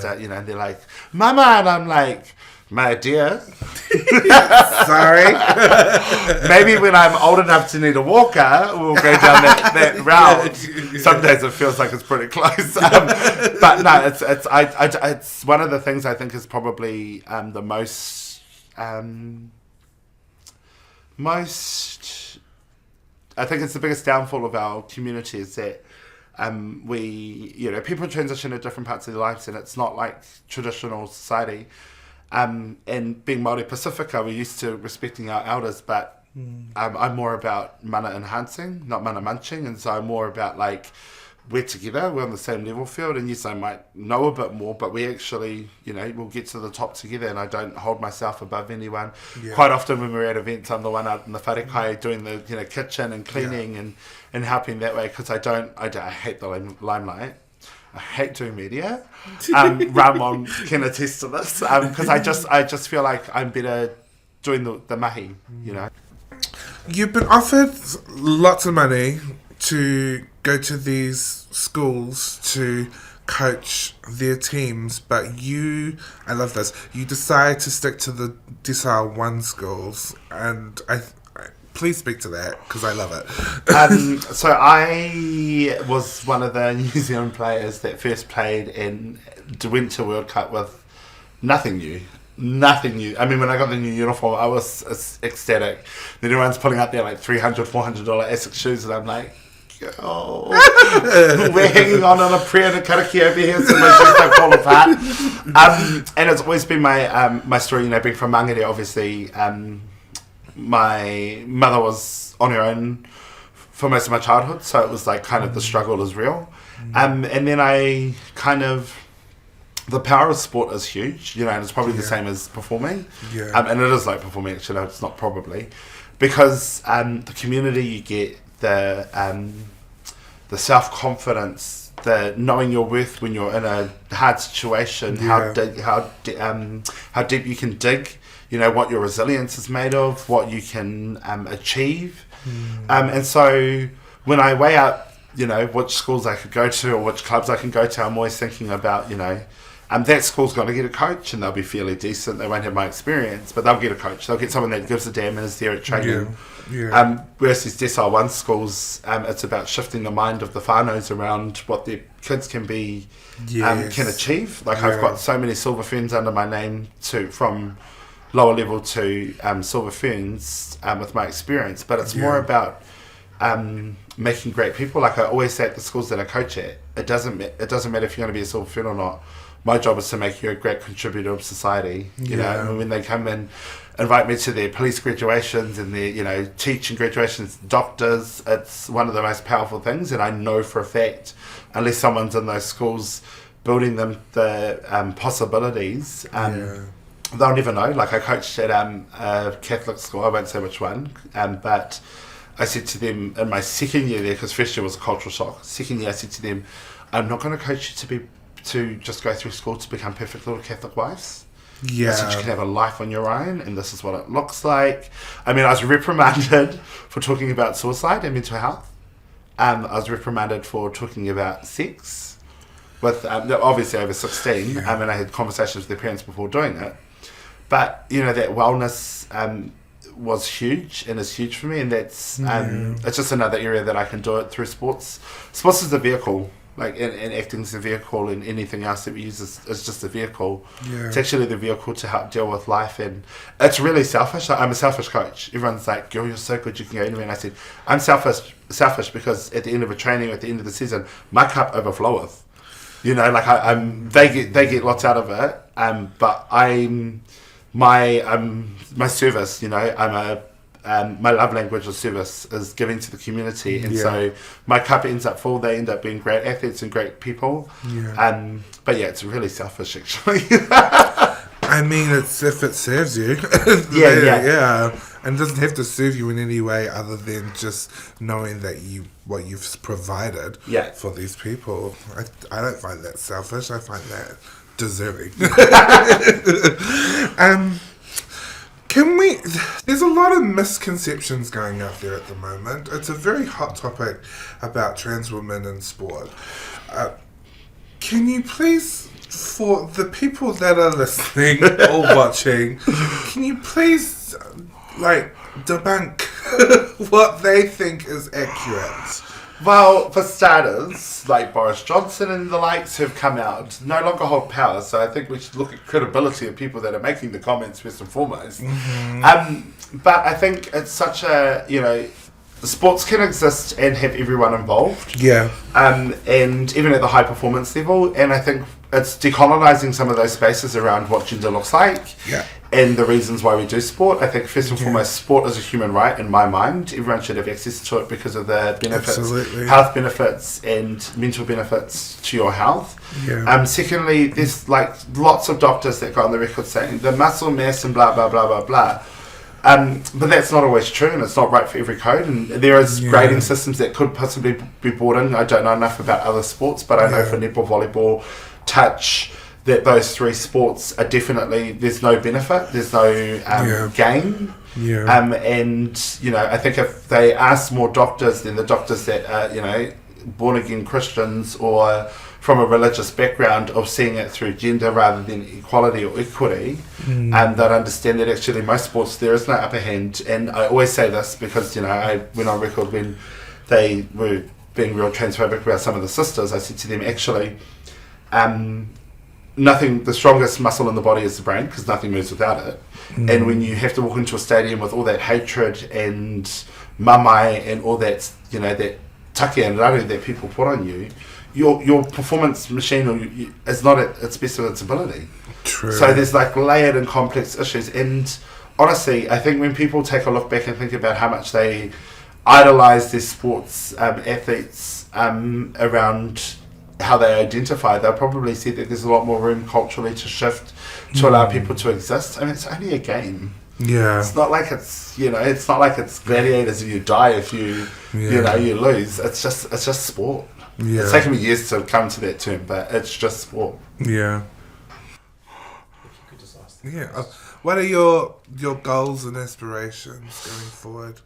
and they're like, Mama, and I'm like, my dear. Sorry. Maybe when I'm old enough to need a walker, we'll go down that route. Some days it feels like it's pretty close. But no, it's one of the things I think is probably the most I think it's the biggest downfall of our community, is that people transition at different parts of their lives, and it's not like traditional society. And being Māori Pacifica, we're used to respecting our elders, but I'm more about mana enhancing, not mana munching, and so I'm more about we're together, we're on the same level field, and yes, I might know a bit more, but we actually, we'll get to the top together, and I don't hold myself above anyone. Yeah. Quite often when we're at events, I'm the one out in the wharekai doing the kitchen and cleaning and helping that way, because I hate the limelight. I hate doing media. Ramon can attest to this, because I just feel like I'm better doing the mahi, You've been offered lots of money to go to these schools to coach their teams, but I love this, you decide to stick to the Decile 1 schools, and please speak to that, because I love it. So I was one of the New Zealand players that first played and went to World Cup with nothing new. I mean, when I got the new uniform, I was ecstatic. Then everyone's pulling out their $300, $400 Essex shoes, and I'm like, oh, we're hanging on a prayer to karakia over here so my shoes don't fall apart. And it's always been my story, being from Mangere, obviously. My mother was on her own for most of my childhood, so it was the struggle is real. And then I the power of sport is huge, and it's probably the same as performing. And it is like performing, actually, it's not probably. Because the community you get, the self-confidence, the knowing your worth when you're in a hard situation, how deep you can dig, what your resilience is made of, what you can achieve. And so when I weigh up, which schools I could go to or which clubs I can go to, I'm always thinking about, that school's going to get a coach, and they'll be fairly decent. They won't have my experience, but they'll get a coach. They'll get someone that gives a damn and is there at training. Whereas these Decile 1 schools, it's about shifting the mind of the whānaus around what their kids can be, can achieve. I've got so many silver ferns under my name from lower level to silver ferns with my experience, but it's more about making great people. Like I always say at the schools that I coach at, it doesn't matter if you're going to be a silver fern or not. My job is to make you a great contributor of society. You know, and when they come and invite me to their police graduations and their, teaching graduations, doctors, it's one of the most powerful things. And I know for a fact, unless someone's in those schools building them the possibilities, they'll never know. Like I coached at a Catholic school, I won't say which one, but I said to them in my second year there, because first year was a cultural shock. Second year I said to them, I'm not going to coach you to just go through school to become perfect little Catholic wives. Yeah. I said you can have a life on your own, and this is what it looks like. I mean, I was reprimanded for talking about suicide and mental health. I was reprimanded for talking about sex with obviously over 16. And I had conversations with their parents before doing it. But, that wellness was huge and is huge for me, and that's it's just another area that I can do it through sports. Sports is a vehicle. Like, and acting is a vehicle, and anything else that we use is just a vehicle. Yeah. It's actually the vehicle to help deal with life, and it's really selfish. I'm a selfish coach. Everyone's like, girl, you're so good, you can go anywhere. And I said, I'm selfish because at the end of a training, at the end of the season, my cup overfloweth. They get lots out of it, but my service, my love language of service is giving to the community, and so my cup ends up full. They end up being great athletes and great people. But it's really selfish, actually. I mean, it's if it serves you. And it doesn't have to serve you in any way other than just knowing that what you've provided for these people. I don't find that selfish. I find that deserving. There's a lot of misconceptions going out there at the moment. It's a very hot topic about trans women in sport. Can you please, for the people that are listening or watching, can you please, debunk what they think is accurate? Well, for starters, like Boris Johnson and the likes have come out, no longer hold power, so I think we should look at credibility of people that are making the comments first and foremost. But I think it's such a, sports can exist and have everyone involved. Yeah. And even at the high performance level, and I think it's decolonizing some of those spaces around what gender looks like. Yeah. And the reasons why we do sport. I think first and foremost, sport is a human right in my mind. Everyone should have access to it because of the benefits, health benefits and mental benefits to your health. Yeah. Secondly, there's lots of doctors that go on the record saying the muscle mass and blah, blah, blah, blah, blah. But that's not always true, and it's not right for every code, and there is grading systems that could possibly be brought in. I don't know enough about other sports, but I know for netball, volleyball, touch, that those three sports are definitely, there's no benefit, there's no gain. Yeah. And, I think if they ask more doctors than the doctors that are, born-again Christians or from a religious background of seeing it through gender rather than equality or equity, they'd understand that actually most sports there is no upper hand. And I always say this because, I went on record when they were being real transphobic about some of the sisters. I said to them, actually, the strongest muscle in the body is the brain because nothing moves without it. And when you have to walk into a stadium with all that hatred and mamai and all that, that take and rare that people put on you, your performance machine is not at its best of its ability. True. So there's layered and complex issues. And honestly, I think when people take a look back and think about how much they idolize their sports athletes around how they identify, they'll probably see that there's a lot more room culturally to shift to allow people to exist. I mean, it's only a game. Yeah. It's not like it's, it's not like it's gladiators and you die if you lose. It's just sport. Yeah. It's taken me years to come to that term, but it's just sport. Yeah. Yeah. What are your goals and aspirations going forward?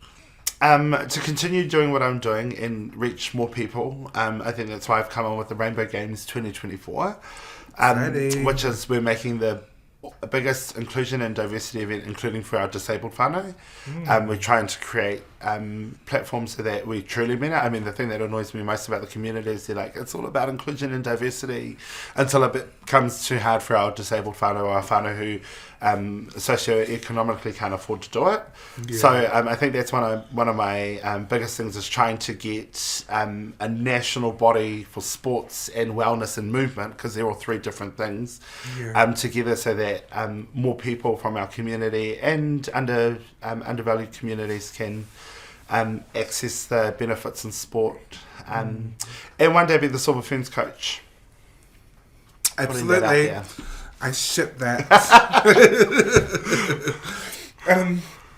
To continue doing what I'm doing and reach more people. I think that's why I've come on with the Rainbow Games 2024, which is we're making the biggest inclusion and diversity event, including for our disabled whānau. We're trying to create platforms so that we truly mean it. I mean, the thing that annoys me most about the community is they're like, it's all about inclusion and diversity, until it becomes too hard for our disabled whānau, or our whānau who socioeconomically can't afford to do it. Yeah. So I think that's one of my biggest things, is trying to get a national body for sports and wellness and movement, because they're all three different things, together, so that more people from our community and undervalued communities can access the benefits in sport, and one day be the Silver Ferns coach. Absolutely. I ship that.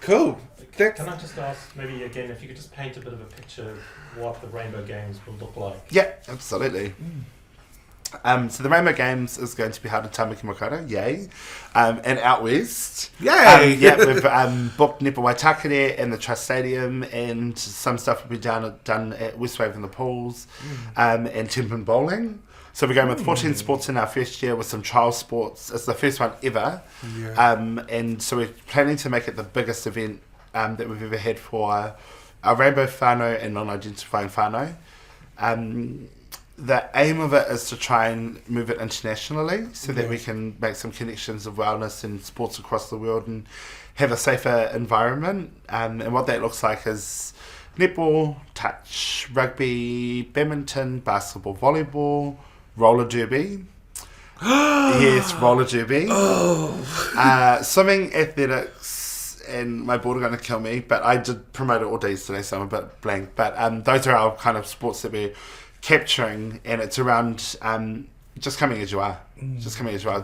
Cool. Can I just ask, maybe again, if you could just paint a bit of a picture of what the Rainbow Games will look like? Yeah, absolutely. So the Rainbow Games is going to be held in Tamaki Makaurau, yay, and out west. Yay! We've booked Nipa Waitakere and the Trust Stadium, and some stuff will be done at Westwave in the pools, and Timpin Bowling. So we're going with 14 sports in our first year, with some trial sports. It's the first one ever. Yeah. And so we're planning to make it the biggest event that we've ever had for our rainbow whānau and non-identifying whānau. The aim of it is to try and move it internationally, so that we can make some connections of wellness and sports across the world and have a safer environment. And what that looks like is netball, touch, rugby, badminton, basketball, volleyball, roller derby. Yes, roller derby. Swimming, athletics, and my board are going to kill me, but I did promote it all days today, so I'm a bit blank. But those are our kind of sports that we're capturing, and it's around just coming as you are. Just coming as you are.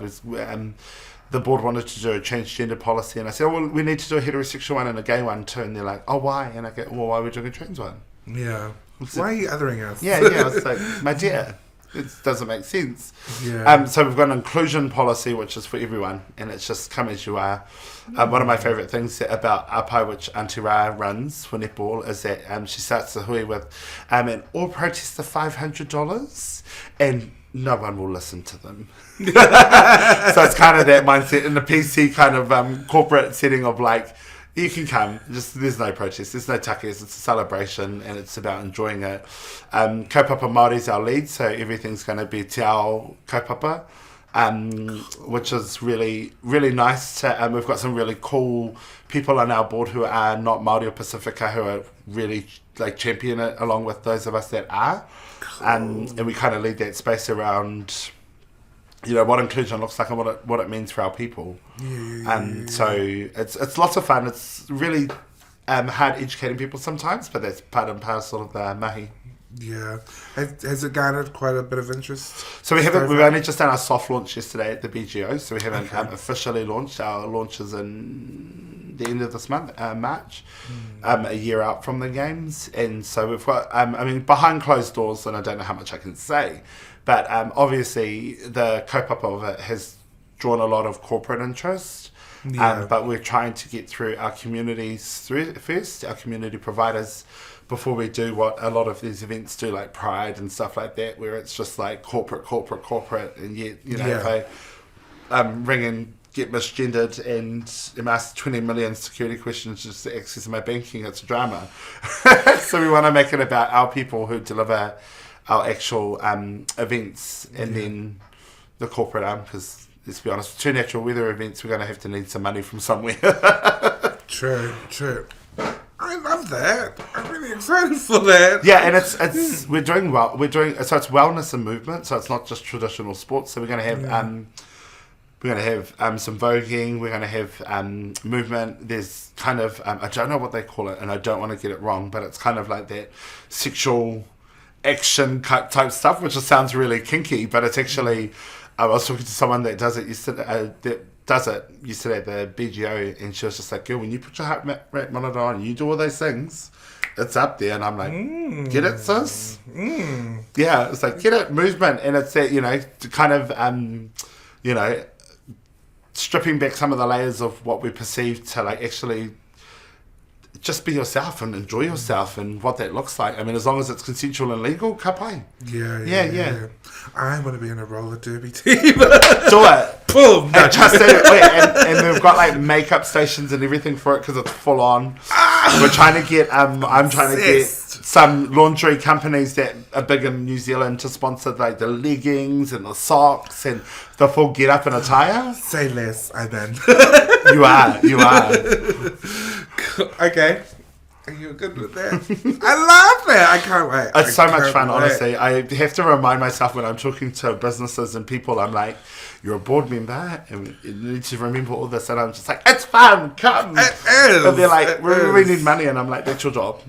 The board wanted to do a transgender policy, and I said, oh, well, we need to do a heterosexual one and a gay one too. And they're like, oh, why? And I go, well, why are we doing a trans one? Yeah. Why are you othering us? Yeah. I was like, my dear, it doesn't make sense. Yeah. So we've got an inclusion policy, which is for everyone, and it's just come as you are. One of my favourite things about Apai, which Auntie Ra runs for netball, is that she starts the hui with an all protests are $500, and no one will listen to them. So it's kind of that mindset in the PC kind of corporate setting of like, you can come, just there's no protest, there's no takeas, it's a celebration, and it's about enjoying it. Kaupapa Māori is our lead, so everything's going to be te ao kaupapa, which is really, really nice. We've got some really cool people on our board who are not Māori or Pacifica, who are really like champion it along with those of us that are. And we kind of lead that space around, you know, what inclusion looks like and what it means for our people. So it's lots of fun. It's really hard educating people sometimes, but that's part and parcel of the mahi. Yeah. Has it garnered quite a bit of interest? So we've only just done our soft launch yesterday at the BGO, so we haven't officially launched. Our launch is in the end of this month, March, a year out from the games. And so we've got, behind closed doors, and I don't know how much I can say, but obviously the kaupapa of it has drawn a lot of corporate interest. But we're trying to get through our communities first, our community providers, before we do what a lot of these events do, like Pride and stuff like that, where it's just like corporate, and yet, you know, if I ring and get misgendered and am asked 20 million security questions just to access my banking, it's a drama. So we want to make it about our people who deliver our actual events, and then the corporate arm, because let's be honest, 2 natural weather events, we're going to have to need some money from somewhere. True. I love that. I'm really excited for that. Yeah, and it's we're doing well. So it's wellness and movement. So it's not just traditional sports. So we're going to have some voguing. We're going to have movement. There's kind of I don't know what they call it, and I don't want to get it wrong, but it's kind of like that sexual action type stuff, which just sounds really kinky, but it's actually. I was talking to someone that does it yesterday. At the BGO, and she was just like, "Girl, when you put your heart rate monitor on, you do all those things, it's up there." And I'm like, "Get it, sis?" Yeah, it's like get it, movement, and it's that, you know, to kind of you know, stripping back some of the layers of what we perceive to like actually just be yourself and enjoy yourself and what that looks like. I mean, as long as it's consensual and legal, ka pai. Yeah. I want to be in a roller derby team. Do it. boom. No. And just and they've got like makeup stations and everything for it because it's full on. We're trying to get I'm trying to get some laundry companies that are big in New Zealand to sponsor like the leggings and the socks and the full get up and attire. Say less, I'm in. You are. Okay. You're good with that. I love it. I can't wait. It's so much can't fun, wait. honestly. I have to remind myself when I'm talking to businesses and people, I'm like, you're a board member and you need to remember all this. And I'm just like, it's fun, come. It is. And they're like, we need money. And I'm like, that's your job.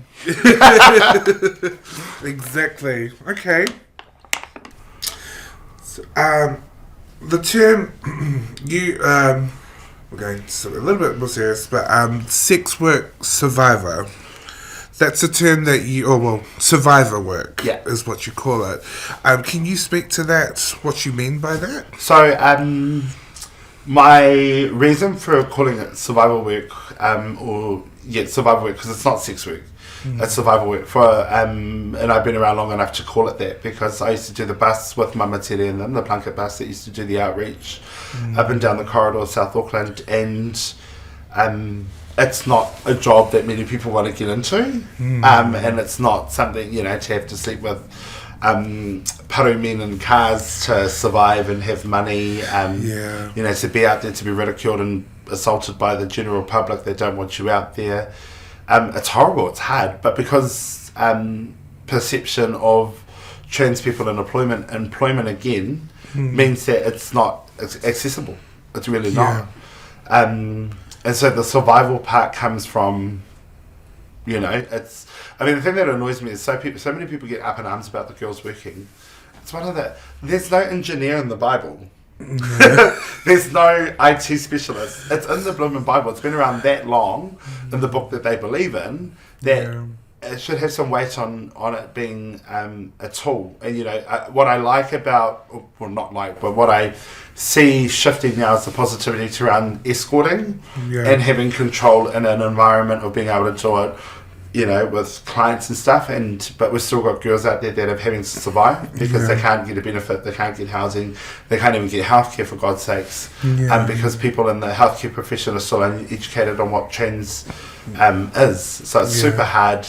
Exactly. Okay. So, the term, we're going to a little bit more serious, but sex work survivor. That's a term that survivor work is what you call it. Can you speak to that, what you mean by that? So, my reason for calling it survival work, survival work, because it's not sex work, it's survival work, and I've been around long enough to call it that, because I used to do the bus with Mama Tere and them, the Plunkett bus that used to do the outreach up and down the corridor of South Auckland, and it's not a job that many people want to get into, and it's not something, to have to sleep with paru men in cars to survive and have money, to be out there to be ridiculed and assaulted by the general public. They don't want you out there. It's horrible, it's hard, but because perception of trans people in employment again means that it's not accessible. It's really not. And so the survival part comes from, the thing that annoys me is so many people get up in arms about the girls working. It's one of the, there's no engineer in the Bible. There's no IT specialist. It's in the blooming Bible. It's been around that long in the book that they believe in that it should have some weight on it being a tool. And what I like about, well, not like, but what I see shifting now is the positivity around escorting and having control in an environment of being able to do it, with clients and stuff, but we've still got girls out there that are having to survive because they can't get a benefit, they can't get housing, they can't even get healthcare, for God's sakes, because people in the healthcare profession are still uneducated on what trans is. So it's super hard.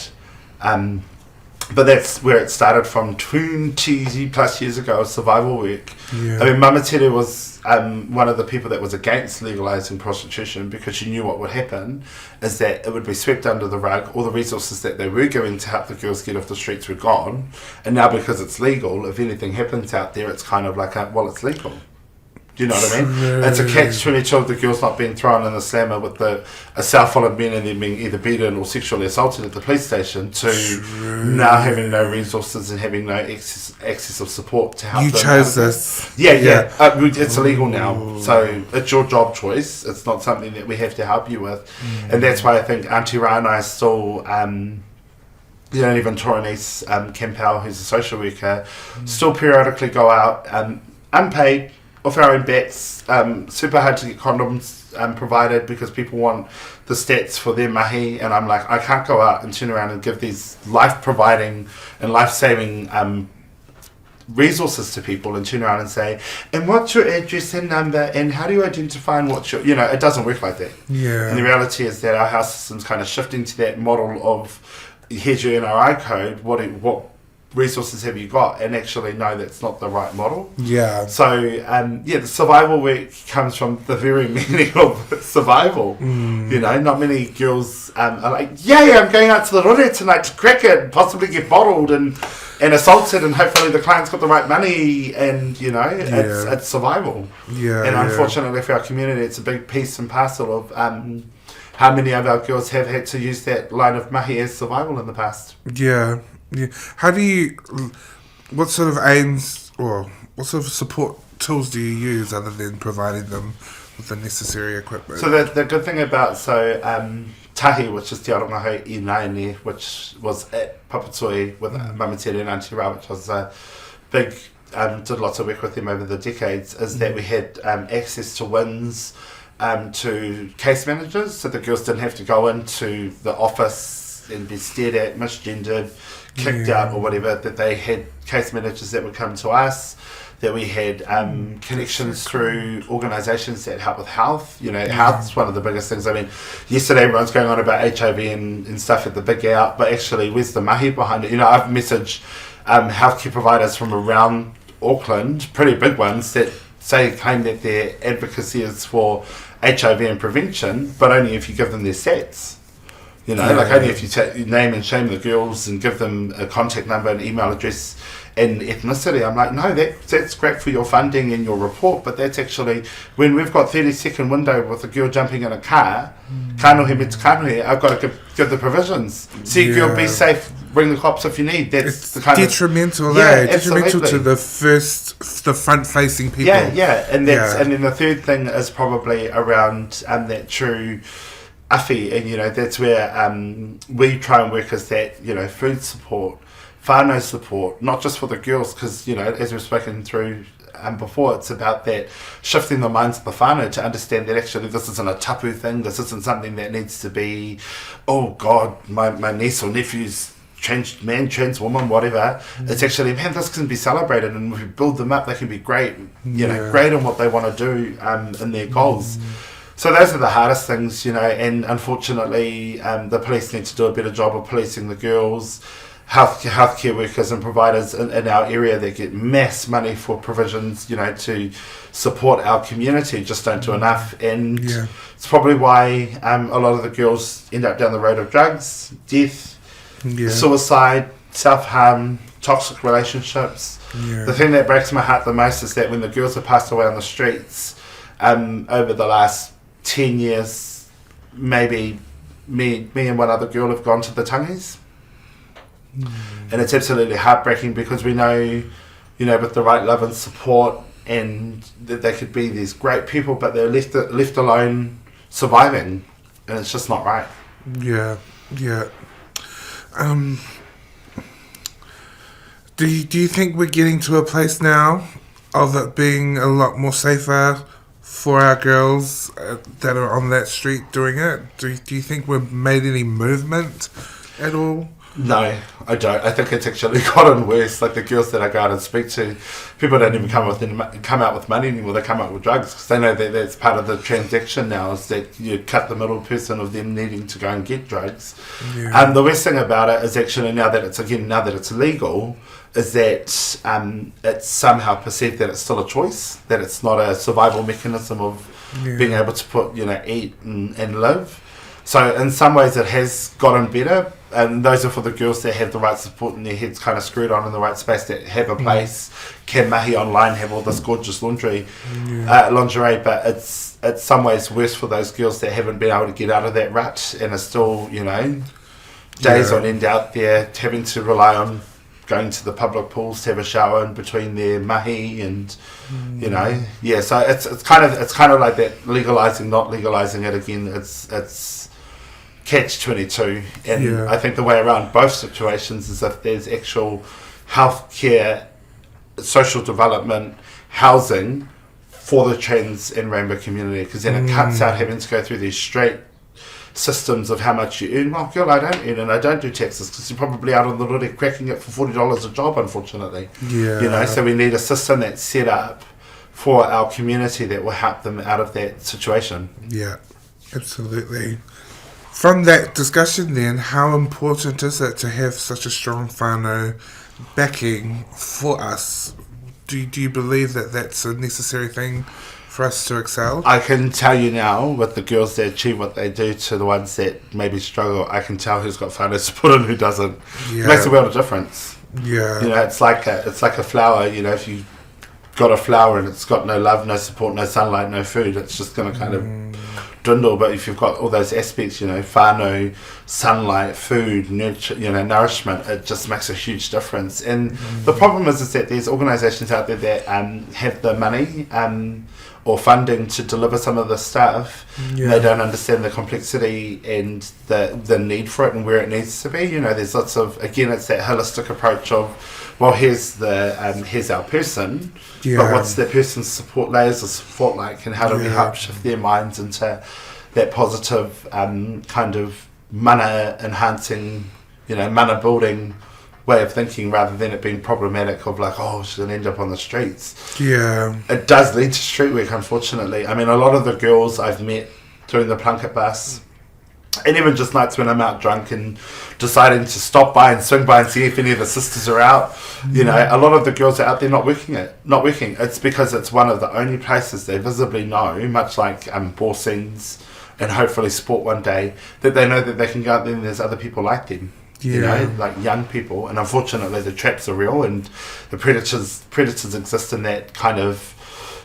But that's where it started from 20 plus years ago, survival work. I mean, Mama Tere was one of the people that was against legalising prostitution because she knew what would happen is that it would be swept under the rug. All the resources that they were giving to help the girls get off the streets were gone. And now because it's legal, if anything happens out there, it's kind of like, it's legal. Do you know what I mean? It's a catch-22 of the girls not being thrown in the slammer with a cell full of men and them being either beaten or sexually assaulted at the police station to now having no resources and having no access of support to help them. You chose this. It's illegal now. So it's your job choice. It's not something that we have to help you with. And that's why I think Auntie Ra and I still... even Toranese Campbell, who's a social worker, still periodically go out unpaid, off our own bets, super hard to get condoms provided because people want the stats for their mahi, and I'm like, I can't go out and turn around and give these life-providing and life-saving resources to people and turn around and say, and what's your address and number, and how do you identify and what's your... it doesn't work like that. And the reality is that our health system's kind of shifting to that model of, here's your NRI code, what resources have you got, and actually no, that's not the right model. So the survival work comes from the very meaning of survival. Not many girls are like, I'm going out to the rore tonight to crack it and possibly get bottled and assaulted, and hopefully the client's got the right money, and it's survival. And unfortunately for our community, it's a big piece and parcel of how many of our girls have had to use that line of mahi as survival in the past. How do you... What sort of aims or what sort of support tools do you use other than providing them with the necessary equipment? So the good thing about... Tahi, which is Te Arongaho I Naine, which was at Papatui with Mama Tere and Auntie Ra, which was a big... did lots of work with them over the decades, is that we had access to WINs, to case managers, so the girls didn't have to go into the office and be stared at, misgendered, kicked out or whatever, that they had case managers that would come to us, that we had connections through organisations that help with health. Health's one of the biggest things. I mean, yesterday everyone's going on about HIV and stuff at the big out, but actually where's the mahi behind it? I've messaged healthcare providers from around Auckland, pretty big ones, that claim that their advocacy is for HIV and prevention, but only if you give them their stats. Only if you name and shame the girls and give them a contact number, an email address, and ethnicity. I'm like, no, that's great for your funding and your report, but that's actually, when we've got 30-second window with a girl jumping in a car, I've got to give the provisions. See, girl, be safe, bring the cops if you need. That's it's the kind detrimental, of... detrimental to the front-facing people. And then the third thing is probably around that true awhi, and that's where we try and work as that, food support, whānau support, not just for the girls, because as we've spoken through before, it's about that shifting the minds of the whānau to understand that actually this isn't a tapu thing, this isn't something that needs to be, oh God, my niece or nephew's trans man, trans woman, whatever. It's actually, man, this can be celebrated, and if we build them up, they can be great, great in what they want to do in their goals. So those are the hardest things, and unfortunately the police need to do a better job of policing the girls. Healthcare workers and providers in our area that get mass money for provisions, to support our community, just don't do enough. And it's probably why a lot of the girls end up down the road of drugs, death, suicide, self-harm, toxic relationships. The thing that breaks my heart the most is that when the girls have passed away on the streets, over the last 10 years, maybe me and one other girl have gone to the tangis. And it's absolutely heartbreaking, because we know, with the right love and support, and that they could be these great people, but they're left alone surviving, and it's just not right. Do you think we're getting to a place now of it being a lot more safer for our girls that are on that street doing it? Do you think we've made any movement at all? No, I don't. I think it's actually gotten worse. Like the girls that I go out and speak to, people don't even come out with money anymore. They come out with drugs, because they know that that's part of the transaction now, is that you cut the middle person of them needing to go and get drugs. The worst thing about it is actually now that it's legal, is that it's somehow perceived that it's still a choice, that it's not a survival mechanism of being able to eat and live. So in some ways it has gotten better, and those are for the girls that have the right support and their heads kind of screwed on in the right space, that have a place, can mahi online, have all this gorgeous lingerie, but it's some ways worse for those girls that haven't been able to get out of that rut and are still, days on end out there having to rely on going to the public pools to have a shower in between their mahi, and so it's kind of like that, legalizing, not legalizing it again. It's catch-22, and I think the way around both situations is if there's actual healthcare, social development, housing for the trans and rainbow community, because then it cuts out having to go through these straight systems of how much you earn. Well, girl, I don't earn and I don't do taxes, because you're probably out on the road cracking it for $40 a job, unfortunately. So we need a system that's set up for our community that will help them out of that situation. Absolutely. From that discussion then, how important is it to have such a strong whānau backing for us? Do you believe that that's a necessary thing for us to excel? I can tell you now, with the girls that achieve what they do to the ones that maybe struggle, I can tell who's got whānau support and who doesn't. It makes a world of difference. It's like a flower. If you got a flower and it's got no love, no support, no sunlight, no food, it's just going to kind of dwindle. But if you've got all those aspects, whānau, sunlight, food, nurture, nourishment, it just makes a huge difference. And the problem is that there's organisations out there that have the money or funding to deliver some of the stuff. They don't understand the complexity and the need for it and where it needs to be. There's lots of, again, it's that holistic approach of, well, here's our person, but what's that person's support layers of support like, and how do we help shift their minds into that positive kind of mana enhancing, mana building way of thinking rather than it being problematic of like, oh, she's going to end up on the streets. Yeah. It does lead to street work, unfortunately. I mean, a lot of the girls I've met during the Plunket bus, and even just nights when I'm out drunk and deciding to stop by and swing by and see if any of the sisters are out, you know, a lot of the girls are out there not working. It's because it's one of the only places they visibly know, much like ball scenes and hopefully sport one day, that they know that they can go out there and there's other people like them. You know, like young people, and unfortunately the traps are real, and the predators exist in that kind of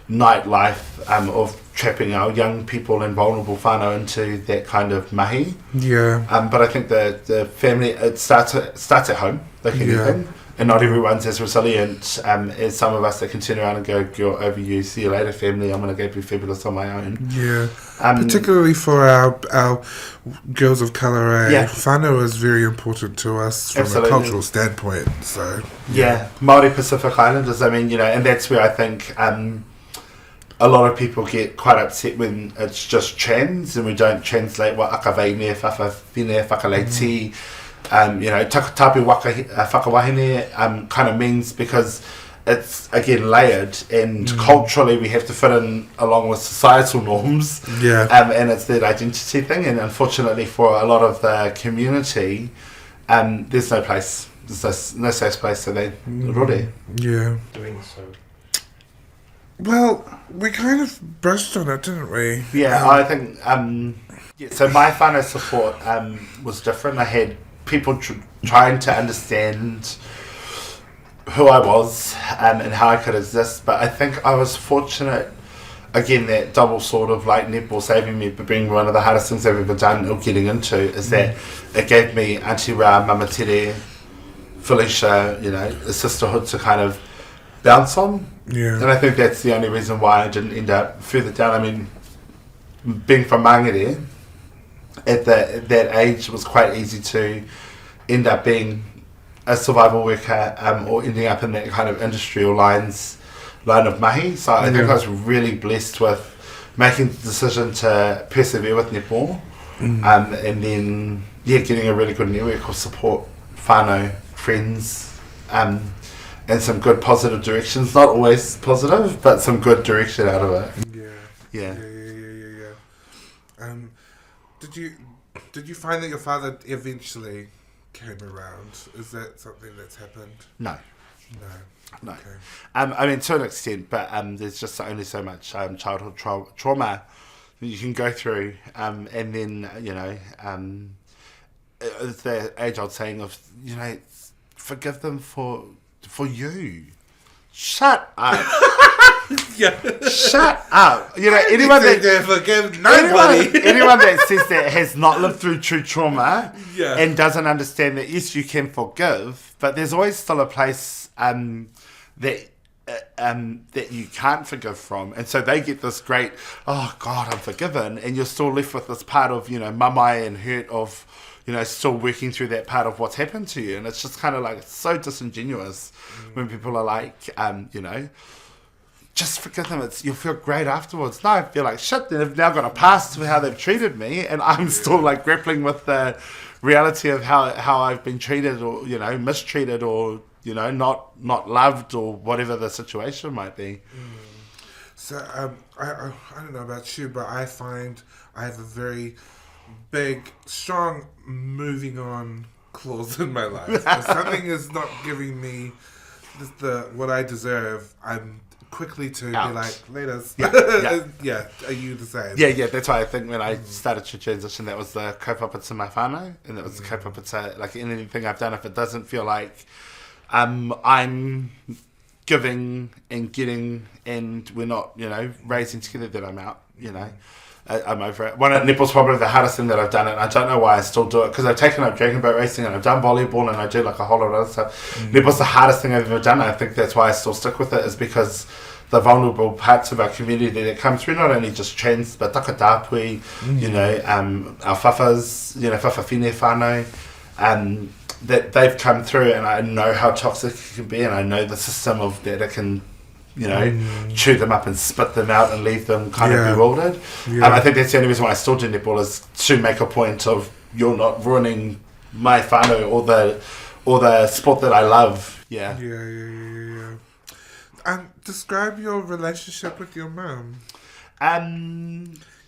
nightlife of trapping our young people and vulnerable whānau into that kind of mahi. Yeah. But I think the family, it starts at home, like anything, and not everyone's as resilient as some of us that can turn around and go, "Girl, over you, see you later, family. I'm gonna go be fabulous on my own." Yeah. Particularly for our girls of colour, whānau is very important to us from a cultural standpoint. So Māori Pacific Islanders. I mean, you know, and that's where I think a lot of people get quite upset when it's just trans and we don't translate what akaveine, whakawhine, whakaleiti, you know, takatapu whakawahine kind of means, because it's again layered and culturally we have to fit in along with societal norms. And it's that identity thing, and unfortunately for a lot of the community, there's no place. There's no safe place, so they rore. Doing so. Well, we kind of brushed on it, didn't we? I think so my whānau support was different. I had people trying to understand who I was and how I could exist, but I think I was fortunate, again, that double sword of like netball saving me, but being one of the hardest things I've ever done or getting into is that it gave me Auntie Ra, Mama Tere, Felicia, you know, a sisterhood to kind of bounce on. And I think that's the only reason why I didn't end up further down. I mean, being from Mangere, at that age, it was quite easy to end up being a survival worker or ending up in that kind of industrial line of mahi. So I think I was really blessed with making the decision to persevere with netball, and then getting a really good network of support, whānau, friends, and some good positive directions. Not always positive, but some good direction out of it. Yeah. Did you find that your father eventually came around? Is that something that's happened? No. Okay. I mean, to an extent, but there's just only so much childhood trauma that you can go through, and then, you know, it's the age-old saying of, you know, forgive them for you. Shut up. Shut up. You know, anyone that forgive nobody. anyone that says that has not lived through true trauma and doesn't understand that, yes, you can forgive, but there's always still a place that you can't forgive from, and so they get this great, oh God, I'm forgiven, and you're still left with this part of, you know, mamai and hurt of, you know, still working through that part of what's happened to you. And it's just kind of like, it's so disingenuous when people are like, you know, just forgive them, you'll feel great afterwards. No, I feel like shit, they've now got a past to how they've treated me, and I'm still like grappling with the reality of how I've been treated, or, you know, mistreated, or, you know, not loved, or whatever the situation might be. So I don't know about you, but I find I have a very big, strong moving on clause in my life. If something is not giving me what I deserve, I'm quickly to Out. be like, laters. Are you the same? Yeah, that's why I think when I started to transition, that was the kaupapa to my whānau, and that was the kaupapa to, like, anything I've done, if it doesn't feel like I'm giving and getting and we're not, you know, raising together, then I'm out, you know. I'm over it. Netball's probably the hardest thing that I've done, and I don't know why I still do it, because I've taken up dragon boat racing and I've done volleyball and I do like a whole lot of other stuff. Netball's the hardest thing I've ever done, and I think that's why I still stick with it, is because the vulnerable parts of our community that come through, not only just trans, but takatapui, you know, our whawhas, you know, whawhawhine whānau, that they've come through, and I know how toxic it can be, and I know the system of that it can, you know, chew them up and spit them out and leave them kind of bewildered. I think that's the only reason why I still do netball, is to make a point of, you're not ruining my whānau or the sport that I love. Yeah. Yeah. Describe your relationship with your mum.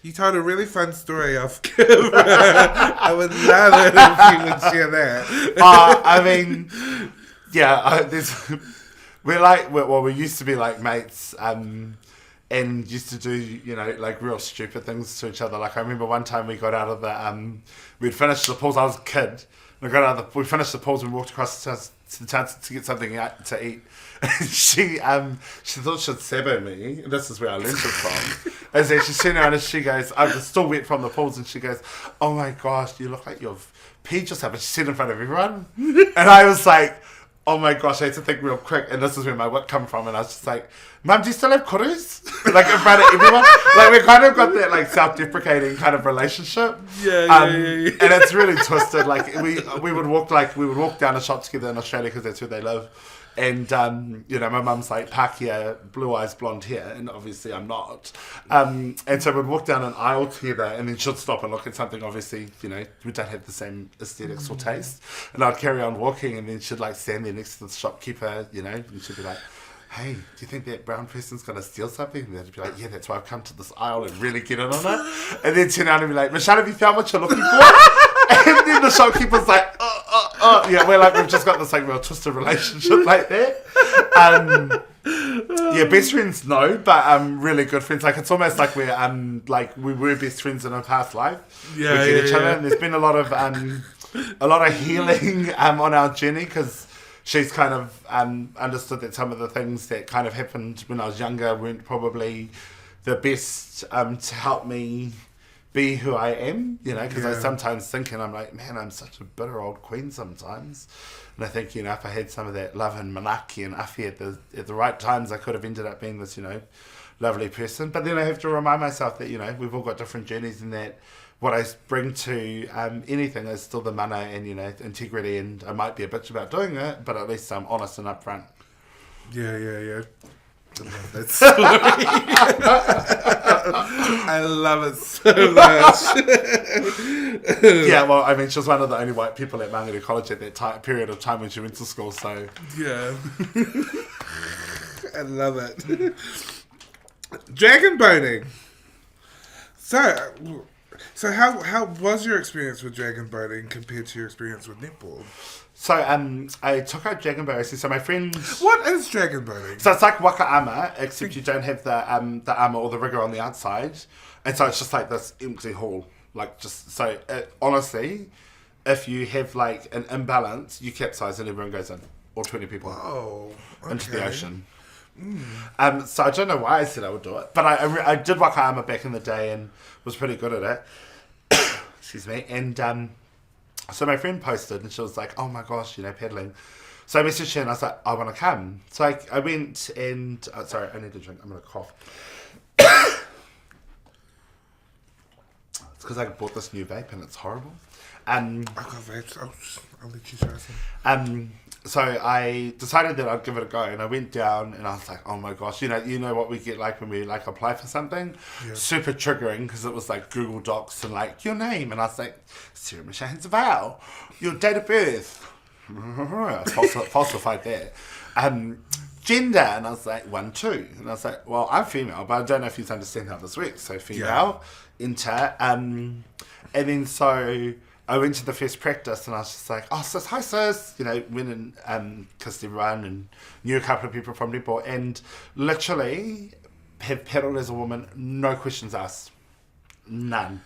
You told a really fun story off camera. I would love it if you would share that. I mean, yeah, we used to be like mates, and used to do, you know, like real stupid things to each other. Like I remember one time we got out of the, we'd finished the pools. I was a kid. We finished the pools and we walked across to the town to get something to eat. she thought she'd sabo me. This is where I learned it from. And so she's sitting around and she goes, I'm still wet from the pools, and she goes, oh my gosh, you look like you've peed yourself. And she said in front of everyone. And I was like, oh my gosh, I had to think real quick. And this is where my wit come from. And I was just like, Mum, do you still have kurus? Like in front of everyone. Like we kind of got that like self-deprecating kind of relationship. Yeah. And it's really twisted. Like we would walk down a shop together in Australia because that's where they live. And, you know, my mum's like Pakia, blue eyes, blonde hair, and obviously I'm not. And so we'd walk down an aisle together, and then she'd stop and look at something. Obviously, you know, we don't have the same aesthetics or taste. And I'd carry on walking, and then she'd like stand there next to the shopkeeper, you know, and she'd be like, hey, do you think that brown person's going to steal something? And they'd be like, yeah, that's why I've come to this aisle and really get in on it. And then turn around and be like, Michelle, have you found what you're looking for? And then the shopkeeper's like, yeah, we've just got this like real twisted relationship like that. Yeah, best friends no, but really good friends. Like it's almost like we were best friends in a past life. Yeah, we get each other, and there's been a lot of healing on our journey because she's kind of understood that some of the things that kind of happened when I was younger weren't probably the best to help me be who I am, you know, because I sometimes think, and I'm like, man, I'm such a bitter old queen sometimes. And I think, you know, if I had some of that love and manaki and afi at the right times, I could have ended up being this, you know, lovely person. But then I have to remind myself that, you know, we've all got different journeys, and that what I bring to anything is still the mana and, you know, integrity. And I might be a bitch about doing it, but at least I'm honest and upfront. Yeah. I love that story. I love it so much. Yeah, well, I mean, she was one of the only white people at Mangere College at that period of time when she went to school, so... Yeah. I love it. Dragon boating. So how was your experience with dragon boating compared to your experience with netball? So I took out dragon boating. So my friend... What is dragon boating? So it's like waka ama, except you don't have the ama or the rigger on the outside. And so it's just like this empty hall. Like just... So honestly, if you have like an imbalance, you capsize and everyone goes in. Or 20 people. Oh, okay. Into the ocean. So I don't know why I said I would do it. But I did waka ama back in the day and was pretty good at it. Excuse me. And... So my friend posted and she was like, oh my gosh, you know, paddling. So I messaged her and I was like, I want to come. So I went and... sorry, I need a drink. I'm going to cough. It's because I bought this new vape and it's horrible. I got vapes. I'll let you try some. So I decided that I'd give it a go, and I went down and I was like, oh my gosh, you know what we get like when we like apply for something? Yeah. Super triggering, because it was like Google Docs and like your name, and I was like, Sarah Michelle Vowell, your date of birth. Falsified that. Gender, and I was like 1-2, and I was like, well, I'm female, but I don't know if you understand how this works. So female, enter, and then so I went to the first practice and I was just like, oh, sis, hi, sis. You know, went and kissed everyone and knew a couple of people from netball, and literally have paddled as a woman, no questions asked. None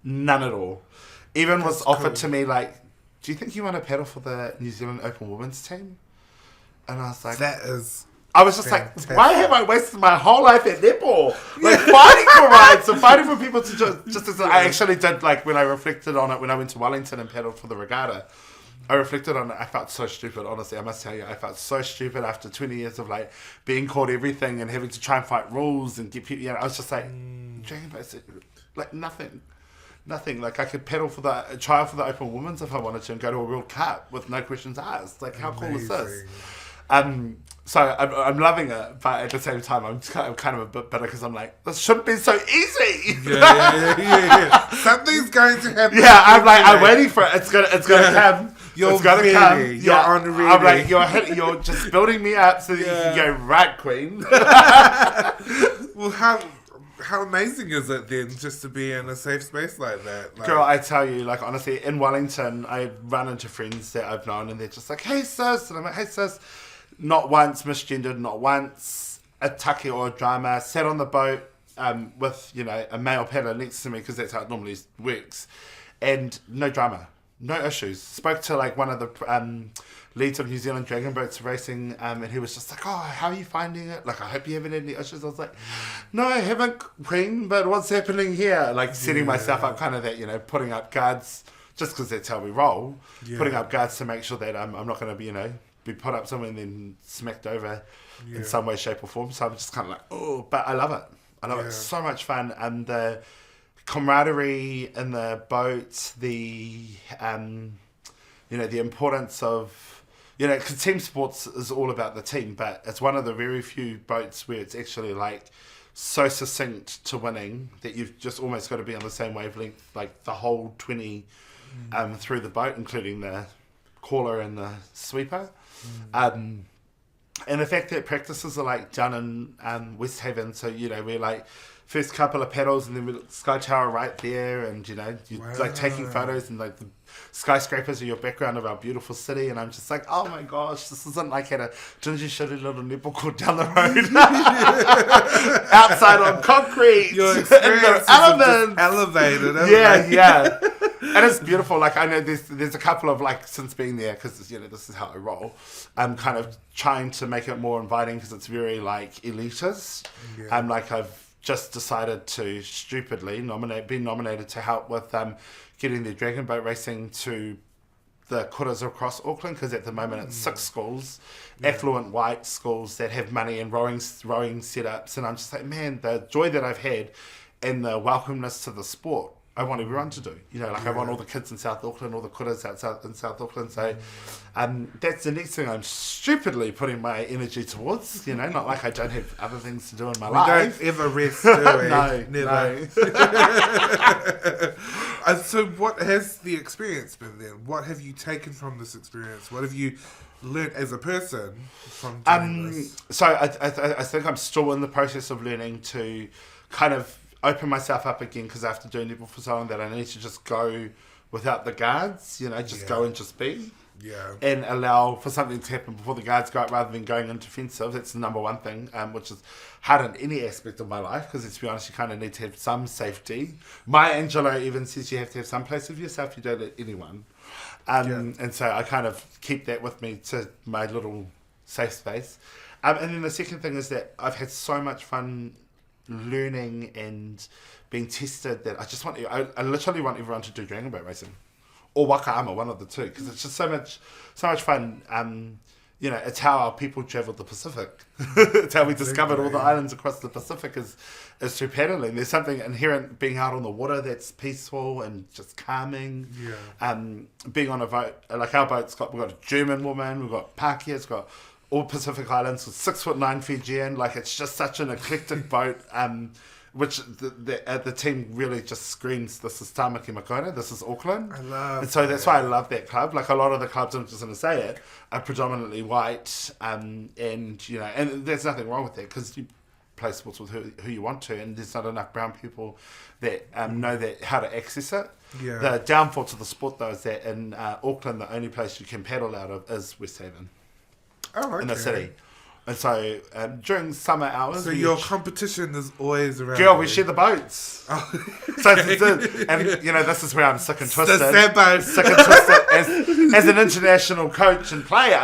at all. Even was offered to me like, do you think you want to paddle for the New Zealand Open Women's team? And I was like... I was just fantastic. Like, why have I wasted my whole life at netball? Like, fighting for rights and fighting for people to just as I actually did, like, when I reflected on it, when I went to Wellington and paddled for the regatta, I reflected on it. I felt so stupid, honestly. I must tell you, I felt so stupid after 20 years of, like, being called everything and having to try and fight rules and get people, you know, I was just like, Dragon Boat, like, nothing. Like, I could try for the Open Women's if I wanted to and go to a World Cup with no questions asked. Like, how cool is this? So I'm loving it, but at the same time, I'm kind of a bit bitter because I'm like, this shouldn't be so easy. Yeah. Something's going to happen. Yeah, I'm waiting for it. It's gonna come. You're it's gonna ready. come. You're on ready. I'm like, you're just building me up so that you can go, right, queen. Well, how amazing is it then just to be in a safe space like that? Like, Girl, I tell you, like, honestly, in Wellington, I run into friends that I've known and they're just like, hey, sis. And I'm like, hey, sis. Not once misgendered, not once a take or a drama. Sat on the boat with, a male paddler next to me because that's how it normally works. And no drama. No issues. Spoke to, like, one of the leads of New Zealand Dragon Boats Racing, and he was just like, oh, how are you finding it? Like, I hope you haven't had any issues. I was like, no, I haven't, Queen, but what's happening here? Like, setting myself up kind of that, putting up guards, just because that's how we roll, putting up guards to make sure that I'm not going to be put up somewhere and then smacked over in some way, shape or form. So I'm just kind of like, oh, but I love it. I love it. It's so much fun. And the camaraderie in the boat, the importance of, because team sports is all about the team, but it's one of the very few boats where it's actually like so succinct to winning that you've just almost got to be on the same wavelength, like the whole 20 through the boat, including the caller and the sweeper. And the fact that practices are like done in West Haven, so we're like first couple of paddles and then we Sky Tower right there, and you're like taking photos and like the skyscrapers are your background of our beautiful city, and I'm just like, oh my gosh, this isn't like at a dingy shitty little netball court down the road outside on concrete. Your experience is elements elevated. Yeah. And it's beautiful. Like, I know there's a couple of, like, since being there, because this is how I roll, I'm kind of trying to make it more inviting because it's very like elitist. Like, I've just decided to stupidly be nominated to help with getting the dragon boat racing to the kuras across Auckland, because at the moment it's 6 schools, affluent white schools that have money and rowing setups, and I'm just like, man, the joy that I've had and the welcomeness to the sport, I want everyone to do. I want all the kids in South Auckland, all the kuras in South Auckland. So that's the next thing I'm stupidly putting my energy towards. Not like I don't have other things to do in my life. We don't ever rest, do we? No, never. And so what has the experience been then? What have you taken from this experience? What have you learned as a person from doing this? So I think I'm still in the process of learning to kind of open myself up again, because after doing netball for so long that I need to just go without the guards, go and just be. And allow for something to happen before the guards go out rather than going in defensive. That's the number one thing, which is hard in any aspect of my life, because let's be honest, you kind of need to have some safety. Maya Angelou even says you have to have some place of yourself, you don't let anyone. And so I kind of keep that with me to my little safe space. And then the second thing is that I've had so much fun learning and being tested that I literally want everyone to do dragon boat racing or waka ama, one of the two, because it's just so much fun. It's how our people travelled the Pacific. It's how we discovered all the islands across the Pacific is through paddling. There's something inherent being out on the water that's peaceful and just calming. Being on a boat, like our boat's we've got a German woman, we've got Pākehā, it's got all Pacific Islands with 6'9" Fijian. Like, it's just such an eclectic boat, which the team really just screams, this is Tāmaki Makaurau, this is Auckland. I love And so that's why I love that club. Like, a lot of the clubs, I'm just going to say it, are predominantly white, and there's nothing wrong with that, because you play sports with who you want to, and there's not enough brown people that know how to access it. The downfall to the sport, though, is that in Auckland, the only place you can paddle out of is West Haven. In the city. And so during summer hours... So your competition is always around... Girl, we share the boats. Oh. So this is where I'm sick and twisted. Sick and twisted. As an international coach and player,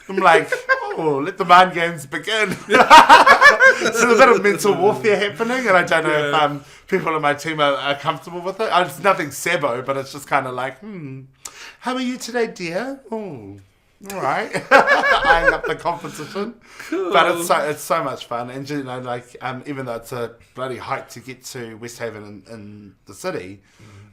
I'm like, let the mind games begin. So there's a bit of mental warfare happening, and I don't know if people on my team are comfortable with it. It's nothing sabo, but it's just kind of like, how are you today, dear? Oh... All right, eyeing up the competition, cool. But it's so much fun, and even though it's a bloody hike to get to West Haven in the city,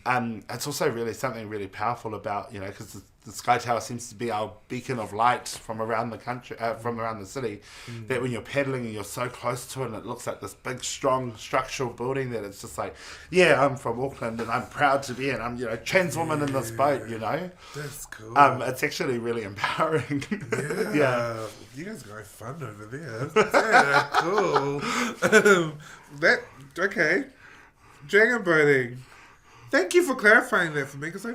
it's also really something really powerful about because the Sky Tower seems to be our beacon of light from around the country, from around the city. That when you're pedaling and you're so close to it, and it looks like this big, strong structural building, that it's just like, yeah, I'm from Auckland and I'm proud to be in. I'm, trans woman in this boat. That's cool. It's actually really empowering. Yeah. You guys got fun over there. Yeah, cool. Okay. Dragon boating. Thank you for clarifying that for me, because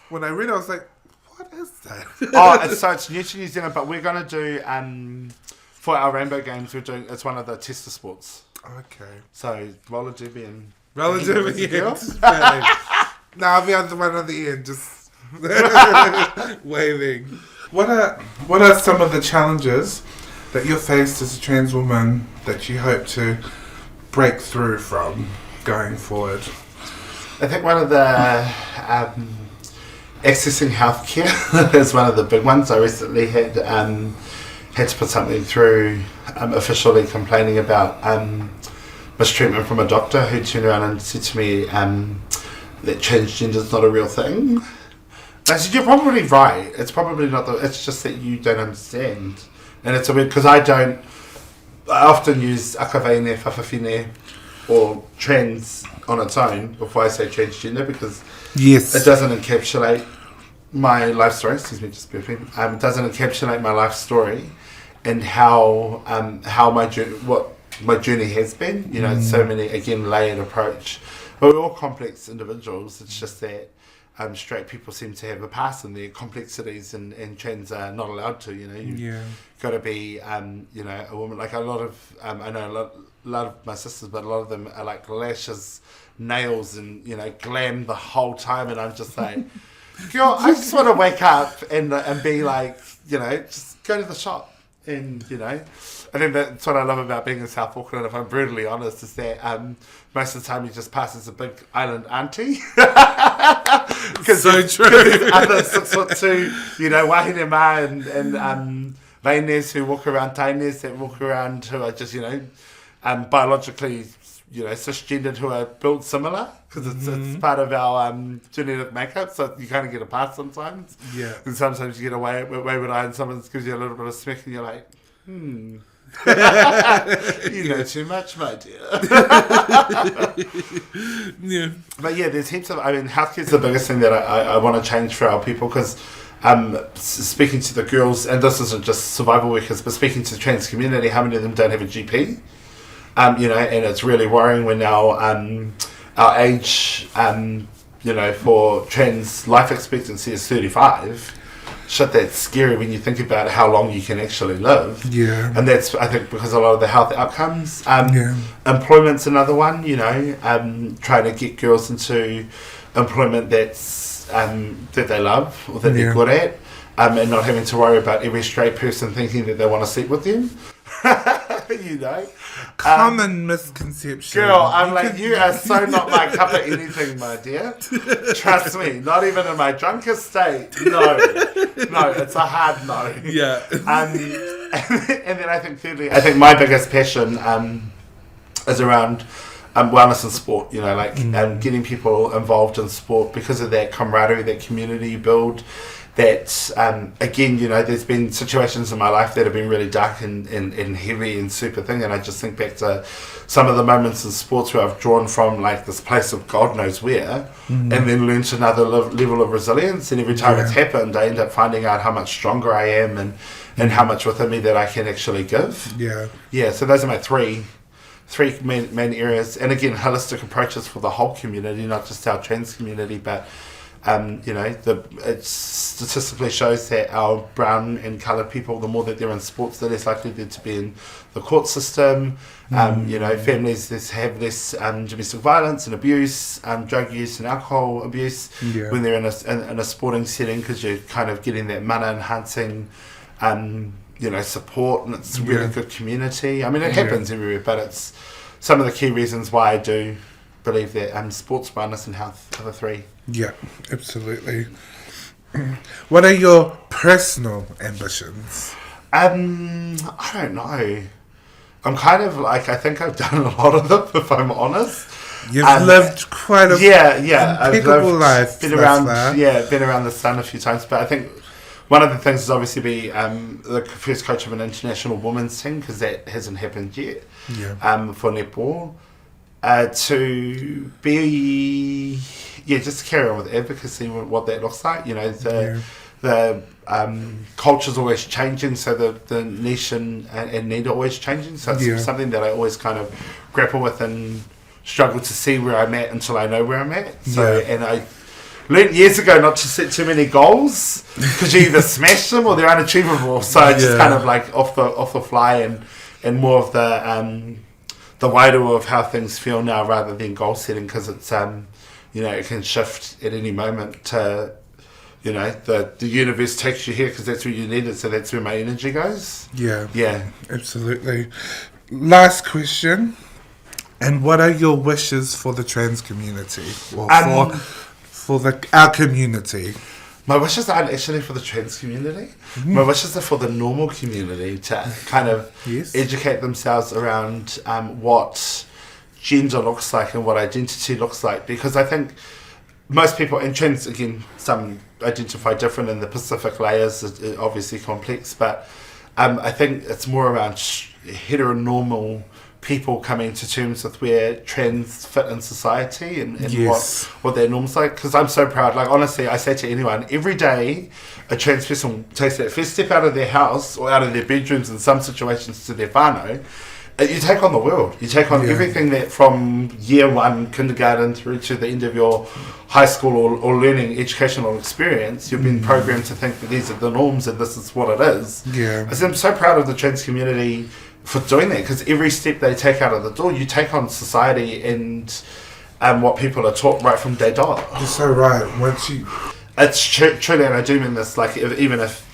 when I read it, I was like, what is that? It's new to New Zealand, but we're going to do, for our Rainbow Games, it's one of the tester sports. Okay. So, roller derby and... Roller derby, yeah. No, I'll be on the one on the end, just waving. What are some of the challenges that you're faced as a trans woman that you hope to break through from going forward? I think one of the accessing healthcare is one of the big ones. I recently had to put something through officially complaining about mistreatment from a doctor who turned around and said to me that transgender is not a real thing. I said, you're probably right. It's probably not. It's just that you don't understand. And it's a weird, because I often use akavene, whawhawhine, or trans on its own before I say transgender, because it doesn't encapsulate my life story. Excuse me, just briefly. It doesn't encapsulate my life story and how my journey, what my journey has been. It's so many, again, layered approach. But we're all complex individuals. It's just that straight people seem to have a pass in their complexities, and trans are not allowed to. You've got to be a woman. Like a lot of I know a lot of my sisters, but a lot of them are like lashes, nails, and glam the whole time, and I'm just like, girl, I just want to wake up and be like, just go to the shop, and I think that's what I love about being in South Auckland, if I'm brutally honest, is that most of the time you just pass as a big island auntie. So true. There's other 6'2", wahine ma and vaines who walk around, taines that walk around, who are just, biologically, cisgendered, who are built similar, because it's part of our genetic makeup, so you kind of get a pass sometimes. Yeah. And sometimes you get away with eye, and someone gives you a little bit of smack, and you're like, you know too much, my dear. Yeah. But yeah, there's heaps of, healthcare's the biggest thing that I want to change for our people, because speaking to the girls, and this isn't just survival workers, but speaking to the trans community, how many of them don't have a GP? And it's really worrying when our age, for trans life expectancy is 35. Shit, that's scary when you think about how long you can actually live. Yeah. And that's, I think, because a lot of the health outcomes. Employment's another one, trying to get girls into employment that's that they love or that they're good at, and not having to worry about every straight person thinking that they want to sleep with them. Common misconception. Girl, I'm like, you are so not my cup of anything, my dear. Trust me, not even in my drunkest state. No, it's a hard no. Yeah. And then I think thirdly, my biggest passion is around wellness and sport. Getting people involved in sport because of that camaraderie, that community you build. That, again, there's been situations in my life that have been really dark and heavy and super thing, and I just think back to some of the moments in sports where I've drawn from like this place of God knows where, and then learned another level of resilience, and every time it's happened, I end up finding out how much stronger I am and how much within me that I can actually give. Yeah, so those are my three main areas, and again, holistic approaches for the whole community, not just our trans community, but it statistically shows that our brown and coloured people, the more that they're in sports, the less likely they're to be in the court system. Families that have less domestic violence and abuse, drug use and alcohol abuse when they're in a sporting setting, because you're kind of getting that mana enhancing support, and it's a really good community. It happens everywhere, but it's some of the key reasons why I do believe that sports, wellness and health are the three. Yeah, absolutely. What are your personal ambitions? I don't know. I'm kind of like, I think I've done a lot of them, if I'm honest. You've lived quite a impeccable life. Been thus around, far. been around the sun a few times. But I think one of the things is obviously be the first coach of an international women's team, because that hasn't happened yet. Yeah. For netball, to be just to carry on with advocacy, what that looks like. You know, the culture's always changing, so the niche and need are always changing. So it's something that I always kind of grapple with and struggle to see where I'm at until I know where I'm at. So and I learned years ago not to set too many goals, because you either smash them or they're unachievable. So I just kind of like off the fly and more of the wider of how things feel now, rather than goal setting, because it's it can shift at any moment to, the universe takes you here because that's where you need it, so that's where my energy goes. Yeah, absolutely. Last question. And what are your wishes for the trans community, or for our community? My wishes aren't actually for the trans community. Mm-hmm. My wishes are for the normal community to kind of educate themselves around what gender looks like and what identity looks like. Because I think most people, and trans, again, some identify different, and the Pacific layers are obviously complex, but I think it's more around heteronormal people coming to terms with where trans fit in society and what their norms like. Because I'm so proud, like honestly, I say to anyone, every day a trans person takes that first step out of their house or out of their bedrooms, in some situations to their whānau, you take on the world. You take on everything that from year one, kindergarten, through to the end of your high school or learning educational experience. You've been programmed to think that these are the norms and this is what it is. Yeah. I'm so proud of the trans community for doing that, because every step they take out of the door, you take on society and what people are taught right from day dot. You're so right. It's truly, and I do mean this, like even if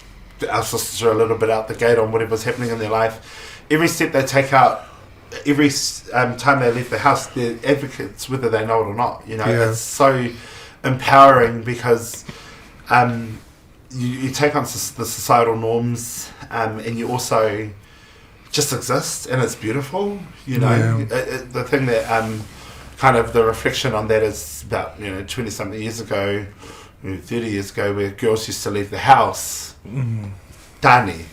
our sisters are a little bit out the gate on whatever's happening in their life, every step they take out, every time they leave the house, they're advocates, whether they know it or not. It's so empowering, because you take on the societal norms, and you also just exist, and it's beautiful. The thing that kind of the reflection on that is about 20 something years ago, 30 years ago, where girls used to leave the house dāne,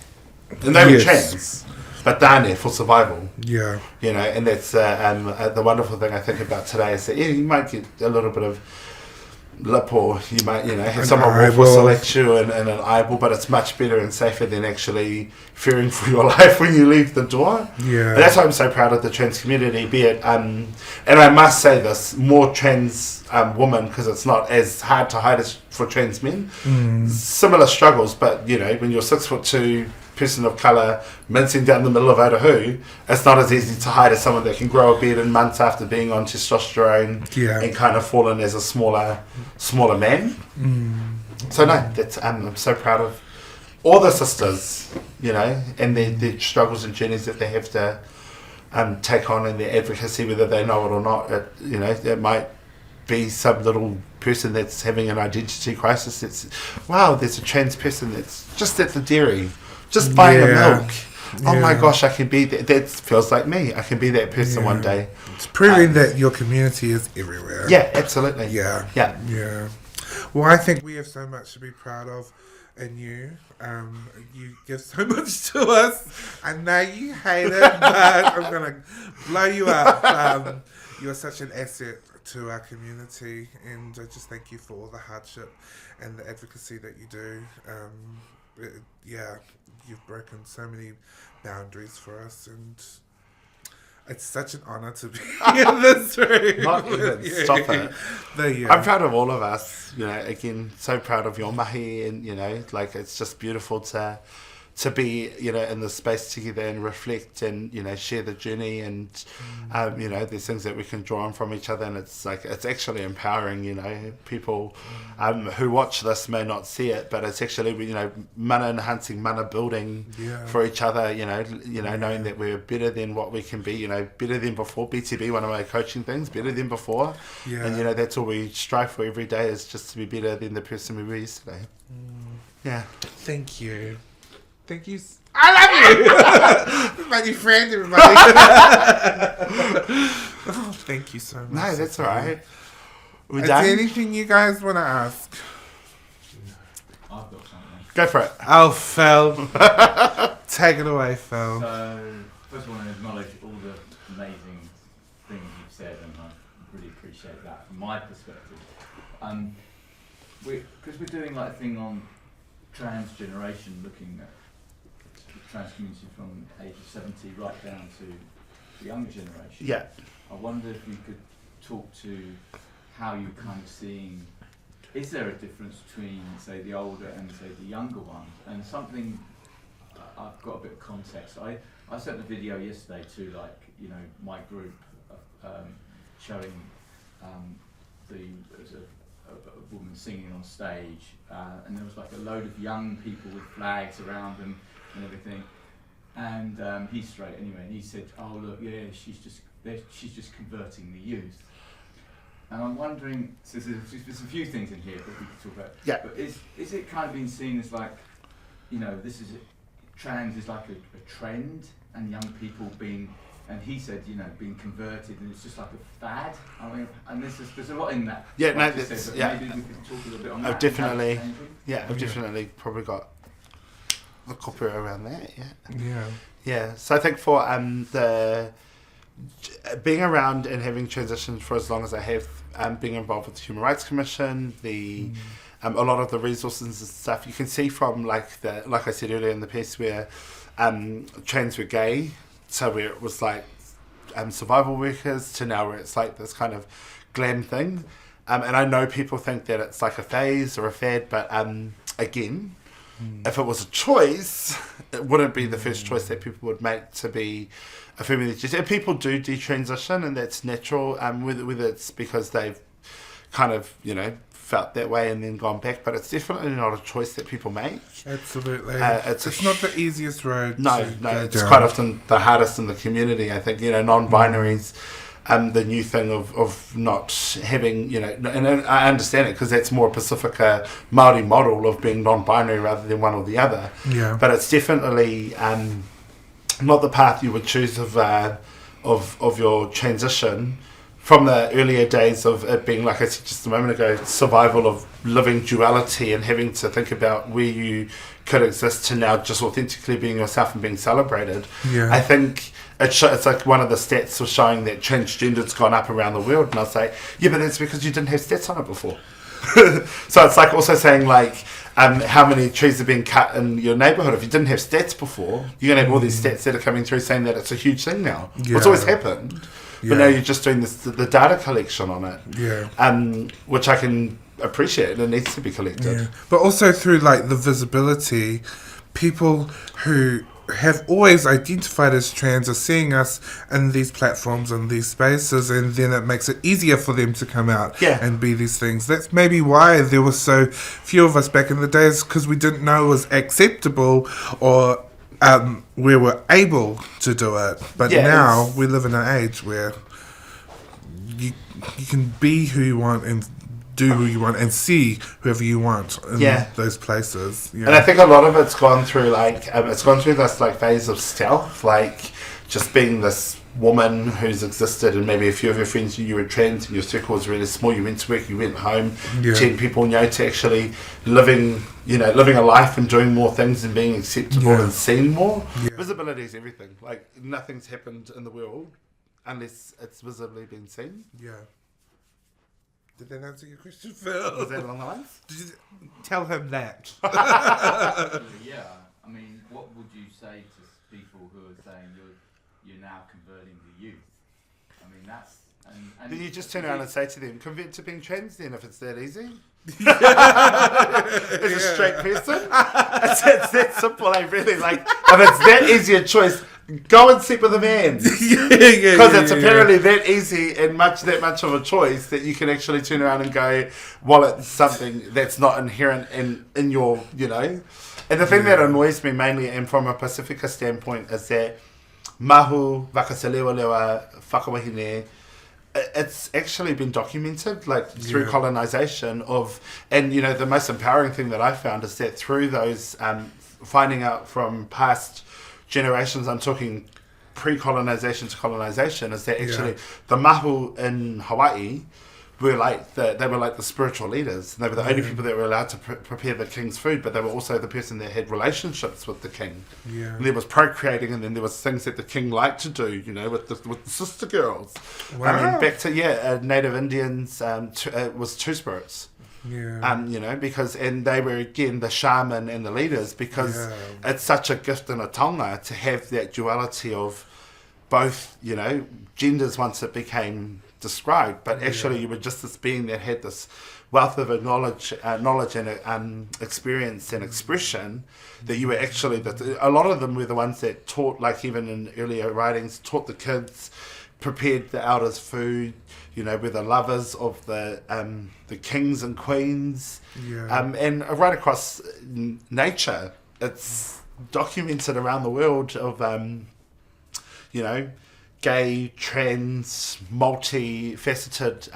and they were trans, but dāne for survival. And that's the wonderful thing I think about today is that you might get a little bit of lip, or you might have someone more for select you and an eyeball, but it's much better and safer than actually fearing for your life when you leave the door. And that's why I'm so proud of the trans community, be it and I must say this, more trans women, because it's not as hard to hide as for trans men. Similar struggles, but when you're 6'2" person of colour mincing down the middle of Otahu, it's not as easy to hide as someone that can grow a beard in months after being on testosterone and kind of fall in as a smaller man. So no, that's I'm so proud of all the sisters, and their struggles and journeys that they have to take on, and their advocacy, whether they know it or not. It might be some little person that's having an identity crisis. There's a trans person that's just at the dairy, just buying a milk. Oh my gosh, I can be that. That feels like me. I can be that person one day. It's proving that your community is everywhere. Yeah, absolutely. Yeah. Well, I think we have so much to be proud of in you. You give so much to us. I know you hate it, but I'm going to blow you up. You are such an asset to our community, and I just thank you for all the hardship and the advocacy that you do. You've broken so many boundaries for us, and it's such an honour to be in this room. Not even, stop it. I'm proud of all of us. Again, so proud of your mahi, and it's just beautiful to be in the space together and reflect and share the journey, and there's things that we can draw on from each other, and it's actually empowering. People who watch this may not see it, but it's actually mana enhancing, mana building for each other. Knowing that we're better than what we can be. Better than before. BTB, one of my coaching things, better than before. And that's all we strive for every day, is just to be better than the person we were yesterday. Thank you. Thank you. I love you. My new friend, everybody. Thank you so much. No, that's all right. We Is done? there anything you guys want to ask? I've got something. Go for it. Oh, Phil. Take it away, Phil. So, first I want to acknowledge all the amazing things you've said, and I really appreciate that from my perspective. Because we're doing like a thing on TransGeneration, looking at the trans community from age of 70 right down to the younger generation. Yeah. I wonder if you could talk to how you're kind of seeing, is there a difference between, say, the older and, say, the younger ones? And something, I've got a bit of context. I sent a video yesterday to, like, you know, my group showing there's a woman singing on stage, and there was like a load of young people with flags around them and everything. And he's straight anyway, and he said, "Oh look, yeah, she's just converting the youth." And I'm wondering, so there's a few things in here that we could talk about. Yeah. But is it kind of being seen as like, you know, trans is like a trend, and young people being, and he said, you know, being converted, and it's just like a fad. I mean, and there's a lot in that. Yeah, no, what you that's, said, but yeah. maybe we could talk a little bit on I've that. definitely, I've definitely probably got the copy around that. Yeah. Yeah. Yeah. So I think for the being around and having transitioned for as long as I have, being involved with the Human Rights Commission, a lot of the resources and stuff, you can see from like I said earlier in the piece where trans were gay, so where it was like survival workers, to now where it's like this kind of glam thing. And I know people think that it's like a phase or a fad, but again, if it was a choice, it wouldn't be the first choice that people would make to be affirming their gender. And people do detransition, and that's natural, whether it's because they've kind of, you know, felt that way and then gone back, but it's definitely not a choice that people make. Absolutely. It's not the easiest road. No, to go it's down. quite often the hardest in the community. I think, you know, non-binaries, the new thing of not having, you know, and I understand it because that's more Pacifica Māori model of being non-binary rather than one or the other. Yeah. But it's definitely not the path you would choose of your transition. From the earlier days of it being, like I said just a moment ago, survival of living duality and having to think about where you could exist, to now just authentically being yourself and being celebrated. Yeah. I think it's like one of the stats was showing that transgender's gone up around the world, and I'll say, yeah, but that's because you didn't have stats on it before. So it's like also saying like how many trees are being cut in your neighbourhood. If you didn't have stats before, you're going to have all these stats that are coming through saying that it's a huge thing now. Yeah. It's always happened. Yeah. But now you're just doing the data collection on it. Yeah. Which I can appreciate, and it needs to be collected. Yeah. But also through like the visibility, people who have always identified as trans are seeing us in these platforms and these spaces, and then it makes it easier for them to come out and be these things. That's maybe why there were so few of us back in the days, because we didn't know it was acceptable or we were able to do it. But now we live in an age where you can be who you want and do who you want and see whoever you want in those places. Yeah. And I think a lot of it's gone through like it's gone through this like phase of stealth, like just being this woman who's existed, and maybe a few of your friends you were trans and your circle was really small. You went to work, you went home, 10 people know, to actually living a life and doing more things and being acceptable and seen more. Yeah. Visibility is everything. Like nothing's happened in the world unless it's visibly been seen. Yeah. Did that answer your question, Phil? Was that along the lines? Did you tell him that? Yeah. I mean, what would you say to people who are saying you're now converting the youth? I mean, that's... And Then you just turn around and say to them, convert to being trans then, if it's that easy. As a straight person. It's that simple, really. Like, if it's that easy a choice, go and sleep with a man. Because it's apparently that easy and that much of a choice that you can actually turn around and go, well, it's something that's not inherent in your, you know. And the thing that annoys me mainly, and from a Pacifica standpoint, is that mahu, wakaselewa whakawahine, it's actually been documented, like through colonization and you know, the most empowering thing that I found is that through those finding out from past generations, I'm talking pre-colonization to colonization is that actually the mahu in Hawaii were like they were like the spiritual leaders. They were the only people that were allowed to prepare the king's food, but they were also the person that had relationships with the king. Yeah. And there was procreating, and then there was things that the king liked to do, you know, with the sister girls. Wow. And then back to Native Indians, it was two spirits. Yeah. You know, and they were again the shaman and the leaders, because it's such a gift and a taonga to have that duality of both, you know, genders once it became described, but actually you were just this being that had this wealth of knowledge and experience and expression, that you were actually a lot of them were the ones that taught, like even in earlier writings, taught the kids, prepared the elders food, you know, were the lovers of the kings and queens, and right across nature, it's documented around the world of you know, gay, trans, multi-faceted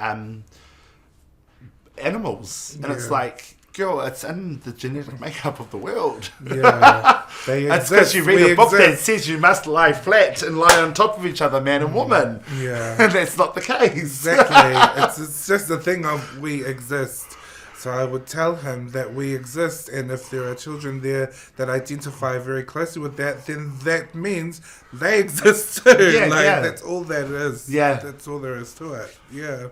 animals. And it's like, girl, it's in the genetic makeup of the world. Yeah. They It's exist. because you read We a book that exist. says you must lie flat and lie on top of each other, man and woman. Yeah. And that's not the case. Exactly. it's just a thing of we exist. So I would tell him that we exist, and if there are children there that identify very closely with that, then that means they exist too. Yeah, That's all that is. Yeah. That's all there is to it. Yeah.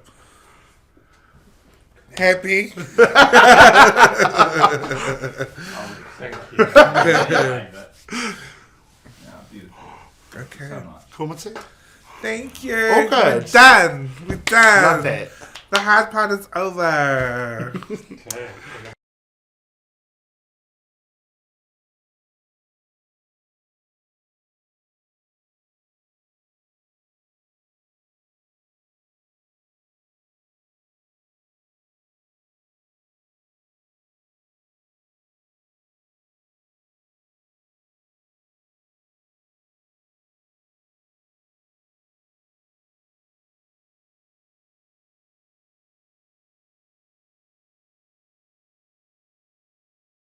Happy? Thank you. Beautiful. Okay. So much. Cool, Matsu? Thank you. All good. We're done. We're done. Love that. The hard part is over. Okay.